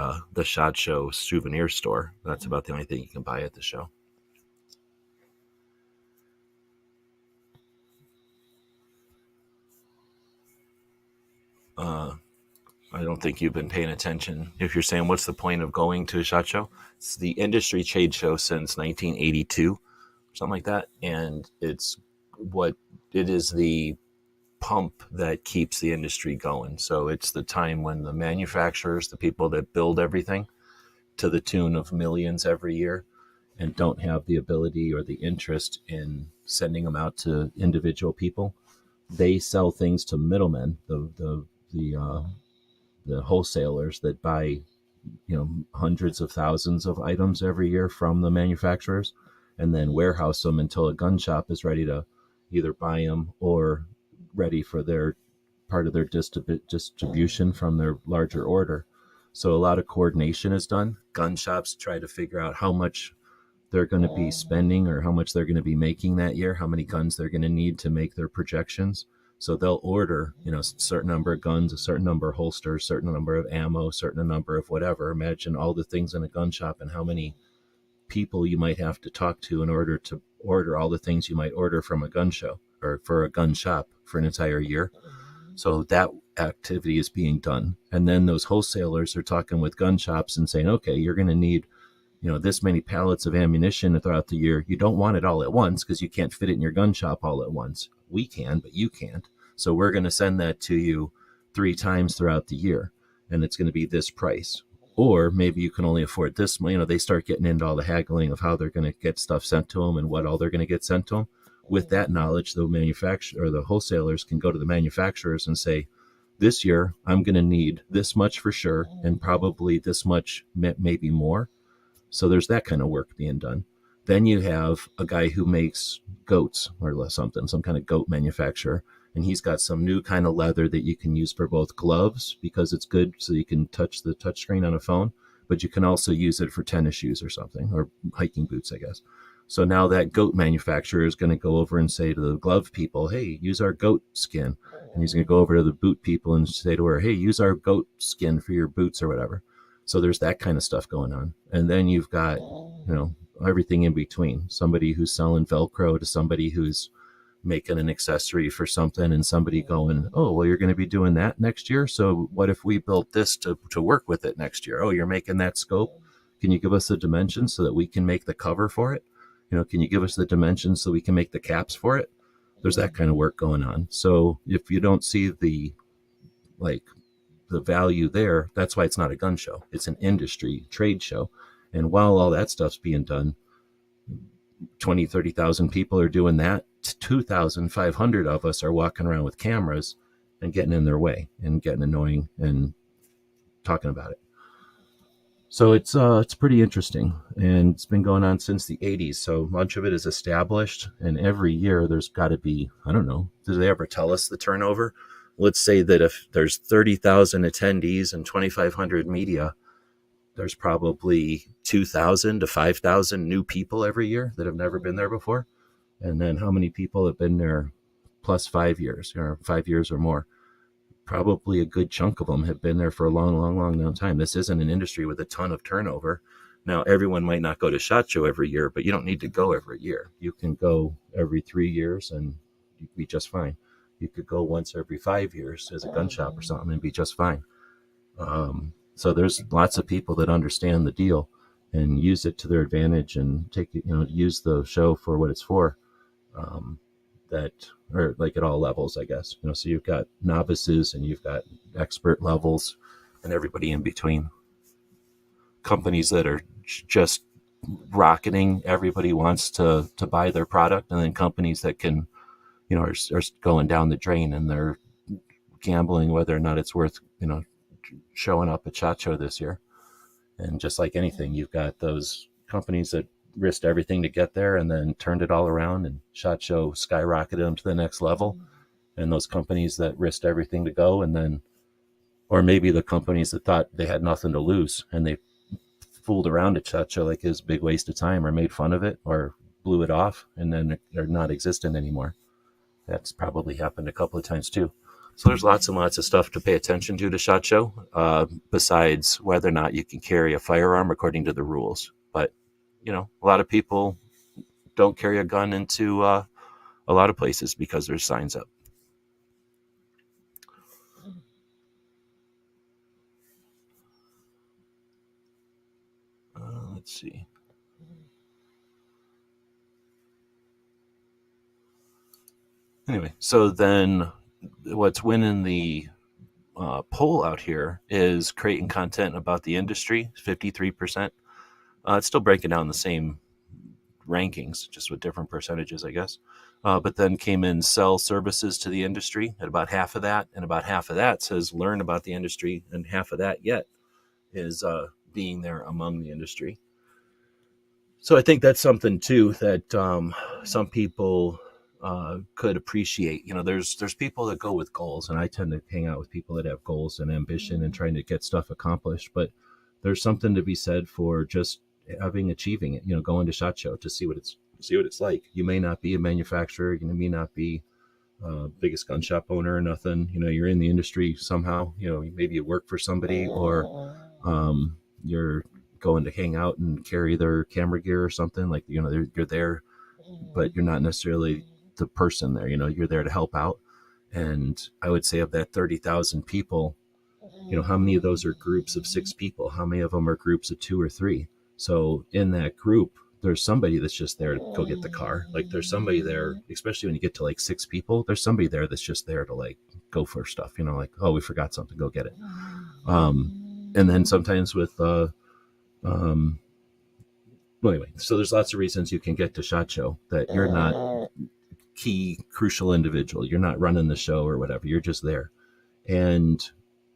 SHOT Show souvenir store. That's about the only thing you can buy at the show. I don't think you've been paying attention. If you're saying, what's the point of going to a SHOT Show? It's the industry trade show since 1982, something like that. And it is the pump that keeps the industry going. So it's the time when the manufacturers, the people that build everything to the tune of millions every year, and don't have the ability or the interest in sending them out to individual people, they sell things to middlemen, the wholesalers that buy hundreds of thousands of items every year from the manufacturers, and then warehouse them until a gun shop is ready to either buy them or ready for their part of their distribution from their larger order. So a lot of coordination is done. Gun shops try to figure out how much they're going to be spending or how much they're going to be making that year, how many guns they're going to need to make their projections. So they'll order, a certain number of guns, a certain number of holsters, a certain number of ammo, a certain number of whatever. Imagine all the things in a gun shop and how many people you might have to talk to in order to order all the things you might order from a gun show or for a gun shop for an entire year. So that activity is being done. And then those wholesalers are talking with gun shops and saying, okay, you're going to need, this many pallets of ammunition throughout the year. You don't want it all at once because you can't fit it in your gun shop all at once. We can, but you can't. So we're going to send that to you 3 times throughout the year, and it's going to be this price. Or maybe you can only afford this. They start getting into all the haggling of how they're going to get stuff sent to them and what all they're going to get sent to them. With that knowledge, the manufacturer or the wholesalers can go to the manufacturers and say, this year I'm going to need this much for sure, and probably this much, maybe more. So there's that kind of work being done. Then you have a guy who makes goats or something, some kind of goat manufacturer, and he's got some new kind of leather that you can use for both gloves because it's good so you can touch the touchscreen on a phone, but you can also use it for tennis shoes or something, or hiking boots, I guess. So now that goat manufacturer is going to go over and say to the glove people, hey, use our goat skin. And he's going to go over to the boot people and say to her, hey, use our goat skin for your boots or whatever. So there's that kind of stuff going on. And then you've got, everything in between. Somebody who's selling Velcro to somebody who's making an accessory for something, and somebody going, oh, well, you're going to be doing that next year. So what if we built this to work with it next year? Oh, you're making that scope. Can you give us the dimensions so that we can make the cover for it? Can you give us the dimensions so we can make the caps for it? There's that kind of work going on. So if you don't see the value there, that's why it's not a gun show. It's an industry trade show. And while all that stuff's being done, 20, 30,000 people are doing that. 2,500 of us are walking around with cameras and getting in their way and getting annoying and talking about it. So it's pretty interesting, and it's been going on since the 80s. So much of it is established, and every year there's got to be, I don't know, do they ever tell us the turnover? Let's say that if there's 30,000 attendees and 2,500 media, there's probably 2,000 to 5,000 new people every year that have never been there before. And then how many people have been there plus 5 years, or 5 years or more? Probably a good chunk of them have been there for a long time. This isn't an industry with a ton of turnover. Now, everyone might not go to SHOT Show every year, but you don't need to go every year. You can go every 3 years and you'd be just fine. You could go once every 5 years as a gun shop or something and be just fine. So there's lots of people that understand the deal and use it to their advantage and take it, use the show for what it's for. Or like at all levels, I guess. So you've got novices and you've got expert levels and everybody in between. Companies that are just rocketing, everybody wants to buy their product, and then companies that can, are going down the drain and they're gambling whether or not it's worth, showing up at SHOT Show this year. And just like anything, you've got those companies that risked everything to get there and then turned it all around, and SHOT Show skyrocketed them to the next level. And those companies that risked everything to go, and then, or maybe the companies that thought they had nothing to lose and they fooled around at SHOT Show like it was a big waste of time, or made fun of it, or blew it off, and then they're not existent anymore. That's probably happened a couple of times too. So there's lots and lots of stuff to pay attention to SHOT Show, besides whether or not you can carry a firearm according to the rules. But a lot of people don't carry a gun into a lot of places because there's signs up. Let's see. Anyway, so then what's winning the poll out here is creating content about the industry, 53%. It's still breaking down the same rankings, just with different percentages, I guess. But then came in sell services to the industry at about half of that, and about half of that says learn about the industry, and half of that yet is being there among the industry. So I think that's something too that some people could appreciate. There's people that go with goals, and I tend to hang out with people that have goals and ambition and trying to get stuff accomplished. But there's something to be said for just achieving it. Going to SHOT Show to see what it's like. You may not be a manufacturer, you may not be biggest gun shop owner or nothing. You're in the industry somehow. Maybe you work for somebody, or you're going to hang out and carry their camera gear or something. Like, you're there, but you're not necessarily the person there. You're there to help out. And I would say of that 30,000 people, how many of those are groups of 6 people? How many of them are groups of 2 or 3? So in that group, there's somebody that's just there to go get the car. Like there's somebody there, especially when you get to like 6 people, there's somebody there that's just there to like go for stuff, like, oh, we forgot something, go get it. And then sometimes with, well, anyway, so there's lots of reasons you can get to SHOT Show that you're not key crucial individual. You're not running the show or whatever. You're just there. And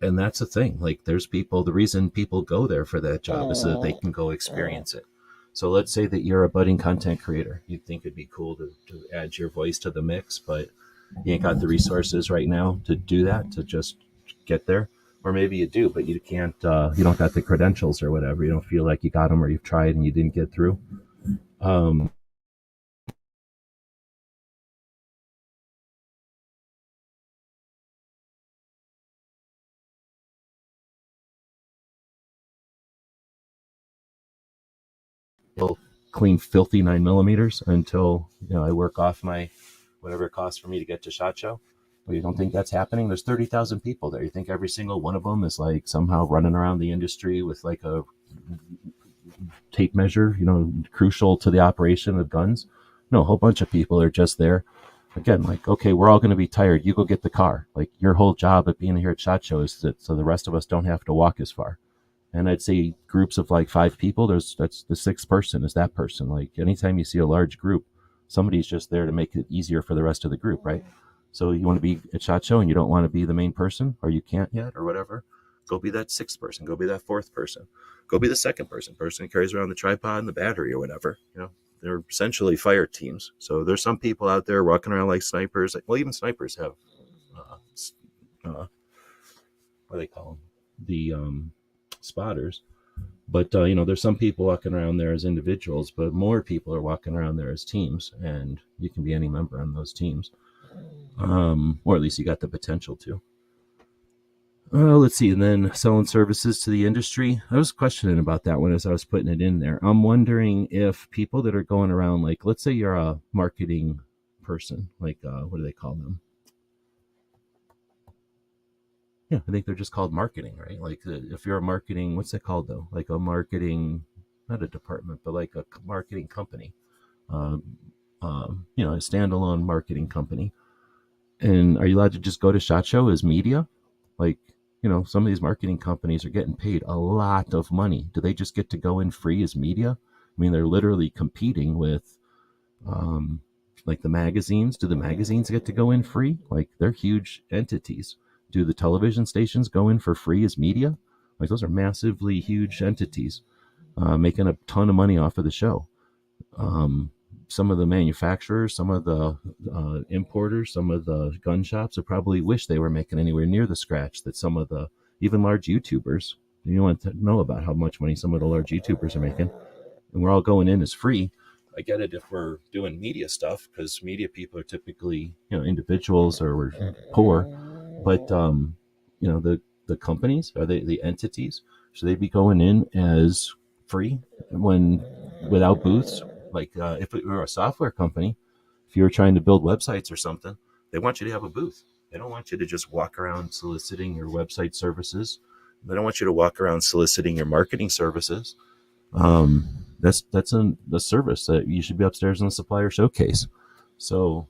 that's the thing. Like there's people, the reason people go there for that job is so that they can go experience it. So let's say that you're a budding content creator. You'd think it'd be cool to add your voice to the mix, but you ain't got the resources right now to do that, to just get there. Or maybe you do, but you can't, you don't got the credentials or whatever. You don't feel like you got them, or you've tried and you didn't get through. Clean filthy 9mm until I work off my whatever it costs for me to get to SHOT Show. But you don't think that's happening? There's 30,000 people there. You think every single one of them is like somehow running around the industry with like a tape measure, crucial to the operation of guns? No, a whole bunch of people are just there. Again, like, okay, we're all going to be tired. You go get the car. Like your whole job at being here at SHOT Show is that so the rest of us don't have to walk as far. And I'd say groups of like 5 people, that's the 6th person is that person. Like anytime you see a large group, somebody's just there to make it easier for the rest of the group, right? So you want to be at SHOT Show and you don't want to be the main person, or you can't yet or whatever, go be that 6th person, go be that 4th person, go be the 2nd person who carries around the tripod and the battery or whatever. They're essentially fire teams. So there's some people out there walking around like snipers. Well, even snipers have, what do they call them? The spotters. But there's some people walking around there as individuals, but more people are walking around there as teams, and you can be any member on those teams, or at least you got the potential to. Let's see. And then selling services to the industry. I was questioning about that one as I was putting it in there. I'm wondering if people that are going around, like, let's say you're a marketing person, like, what do they call them? Yeah, I think they're just called marketing, right? Like if you're a marketing, what's that called though? Like a marketing, not a department, but like a marketing company, a standalone marketing company. And are you allowed to just go to SHOT Show as media? Like, some of these marketing companies are getting paid a lot of money. Do they just get to go in free as media? I mean, they're literally competing with, like the magazines. Do the magazines get to go in free? Like they're huge entities. Do the television stations go in for free as media? Like those are massively huge entities, making a ton of money off of the show. Some of the manufacturers, some of the importers, some of the gun shops would probably wish they were making anywhere near the scratch that some of the even large YouTubers. You want to know about how much money some of the large YouTubers are making, and we're all going in as free. I get it if we're doing media stuff, because media people are typically individuals or we're poor. But the companies, are they the entities? Should they be going in as free without booths? Like if it were a software company, if you were trying to build websites or something, they want you to have a booth. They don't want you to just walk around soliciting your website services. They don't want you to walk around soliciting your marketing services. That's a service that you should be upstairs in the supplier showcase. So,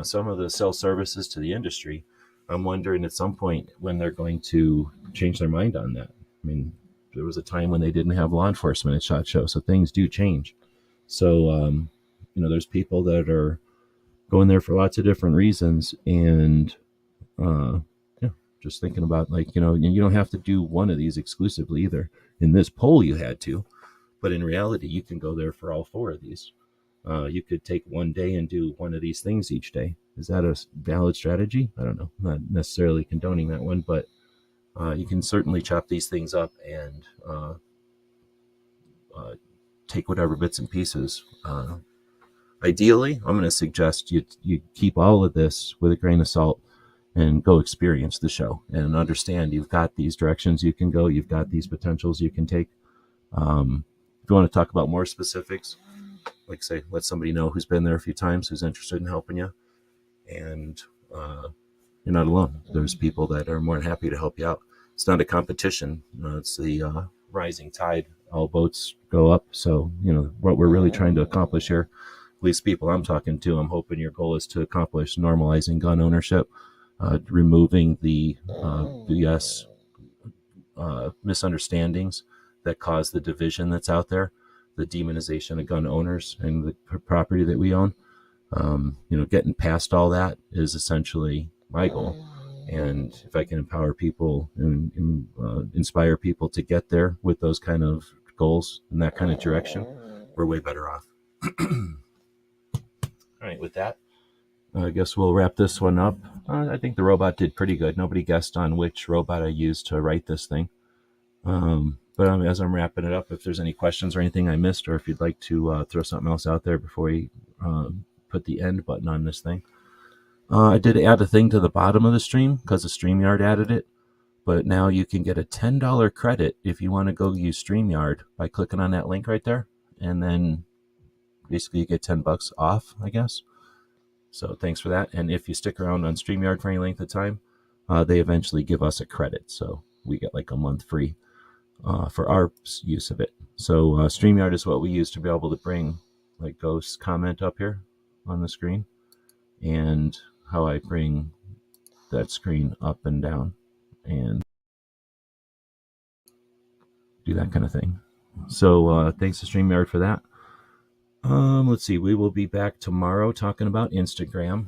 some of the sell services to the industry, I'm wondering at some point when they're going to change their mind on that. I mean, there was a time when they didn't have law enforcement at SHOT Show, so things do change. So, there's people that are going there for lots of different reasons, and just thinking about like, you don't have to do one of these exclusively either. In this poll, you had to, but in reality, you can go there for all 4 of these. You could take one day and do one of these things each day. Is that a valid strategy? I don't know. I'm not necessarily condoning that one, but you can certainly chop these things up and take whatever bits and pieces. Ideally, I'm going to suggest you keep all of this with a grain of salt and go experience the show and understand you've got these directions you can go. You've got these potentials you can take. If you want to talk about more specifics, like say, let somebody know who's been there a few times, who's interested in helping you. And you're not alone. There's people that are more than happy to help you out. It's not a competition. It's the rising tide. All boats go up. So, what we're really trying to accomplish here, at least people I'm talking to, I'm hoping your goal is to accomplish normalizing gun ownership, removing the BS misunderstandings that cause the division that's out there, the demonization of gun owners and the property that we own. Getting past all that is essentially my goal. And if I can empower people and inspire people to get there with those kind of goals in that kind of direction, we're way better off. All right, with that, I guess we'll wrap this one up. I think the robot did pretty good. Nobody guessed on which robot I used to write this thing. But as I'm wrapping it up, if there's any questions or anything I missed, or if you'd like to throw something else out there before we put the end button on this thing. I did add a thing to the bottom of the stream because the StreamYard added it. But now you can get a $10 credit if you want to go use StreamYard by clicking on that link right there. And then basically you get $10 off, I guess. So thanks for that. And if you stick around on StreamYard for any length of time, they eventually give us a credit. So we get like a month free for our use of it. So StreamYard is what we use to be able to bring like Ghost's comment up here on the screen, and how I bring that screen up and down and do that kind of thing. So thanks to StreamYard for that. Let's see, we will be back tomorrow talking about Instagram.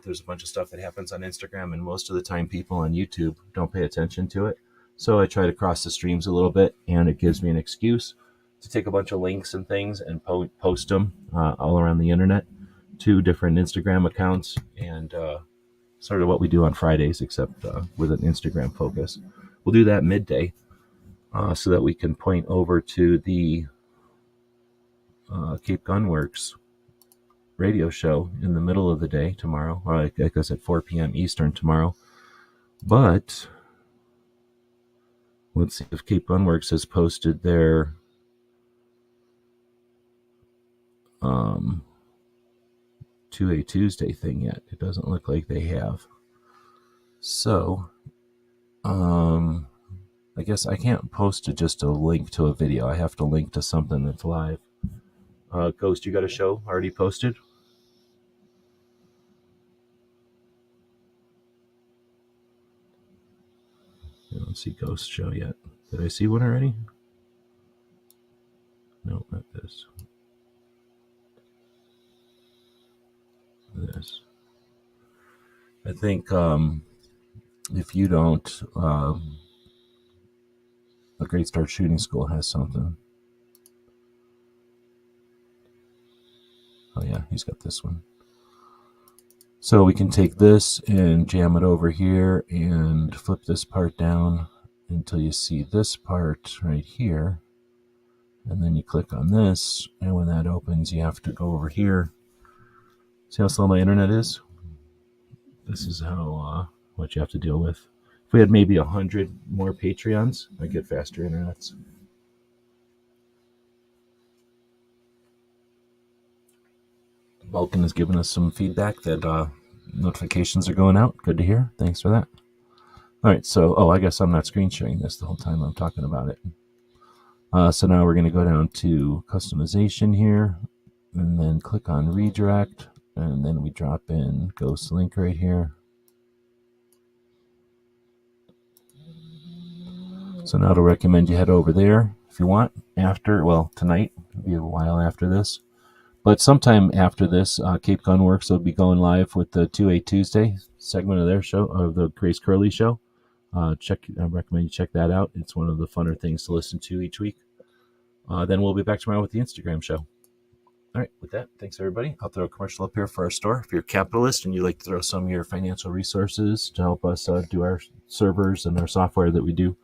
There's a bunch of stuff that happens on Instagram, and most of the time people on YouTube don't pay attention to it. So I try to cross the streams a little bit, and it gives me an excuse to take a bunch of links and things and post them all around the internet to different Instagram accounts, and sort of what we do on Fridays, except with an Instagram focus. We'll do that midday so that we can point over to the Cape Gunworks radio show in the middle of the day tomorrow, or I guess at 4 p.m. Eastern tomorrow. But let's see if Cape Gunworks has posted their 2A Tuesday thing yet. It doesn't look like they have. So, I guess I can't post just a link to a video. I have to link to something that's live. Ghost, you got a show already posted? I don't see Ghost show yet. Did I see one already? No, not this. This. I think if you don't, a Great Start Shooting School has something. Oh yeah, he's got this one. So we can take this and jam it over here and flip this part down until you see this part right here. And then you click on this, and when that opens, you have to go over here. See how slow my internet is? This is how what you have to deal with. If we had maybe 100 more Patreons, I'd get faster internets. Vulcan has given us some feedback that notifications are going out. Good to hear. Thanks for that. All right, so, I guess I'm not screen sharing this the whole time I'm talking about it. So now we're going to go down to customization here, and then click on redirect, and then we drop in Ghost link right here. So now it'll recommend you head over there if you want after, well, tonight, it'll be a while after this. But sometime after this, Cape Gunworks will be going live with the 2A Tuesday segment of their show, of the Grace Curley show. I recommend you check that out. It's one of the funner things to listen to each week. Then we'll be back tomorrow with the Instagram show. All right, with that, thanks everybody. I'll throw a commercial up here for our store. If you're a capitalist and you like to throw some of your financial resources to help us do our servers and our software that we do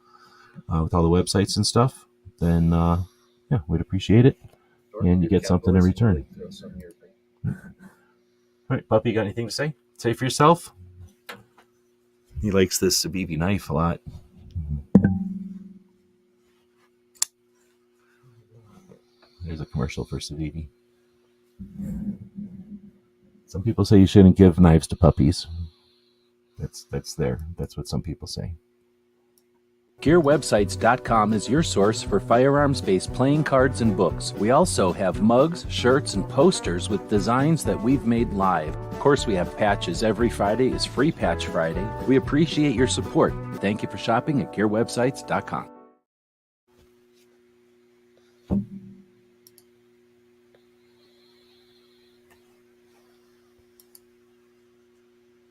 with all the websites and stuff, then yeah, we'd appreciate it. And you get something in return. All right, Puppy, you got anything to say? Say for yourself? He likes this Sabibi knife a lot. There's a commercial for Sabibi. Some people say you shouldn't give knives to puppies. That's there. That's what some people say. GearWebsites.com is your source for firearms-based playing cards and books. We also have mugs, shirts, and posters with designs that we've made live. Of course, we have patches. Every Friday is Free Patch Friday. We appreciate your support. Thank you for shopping at GearWebsites.com.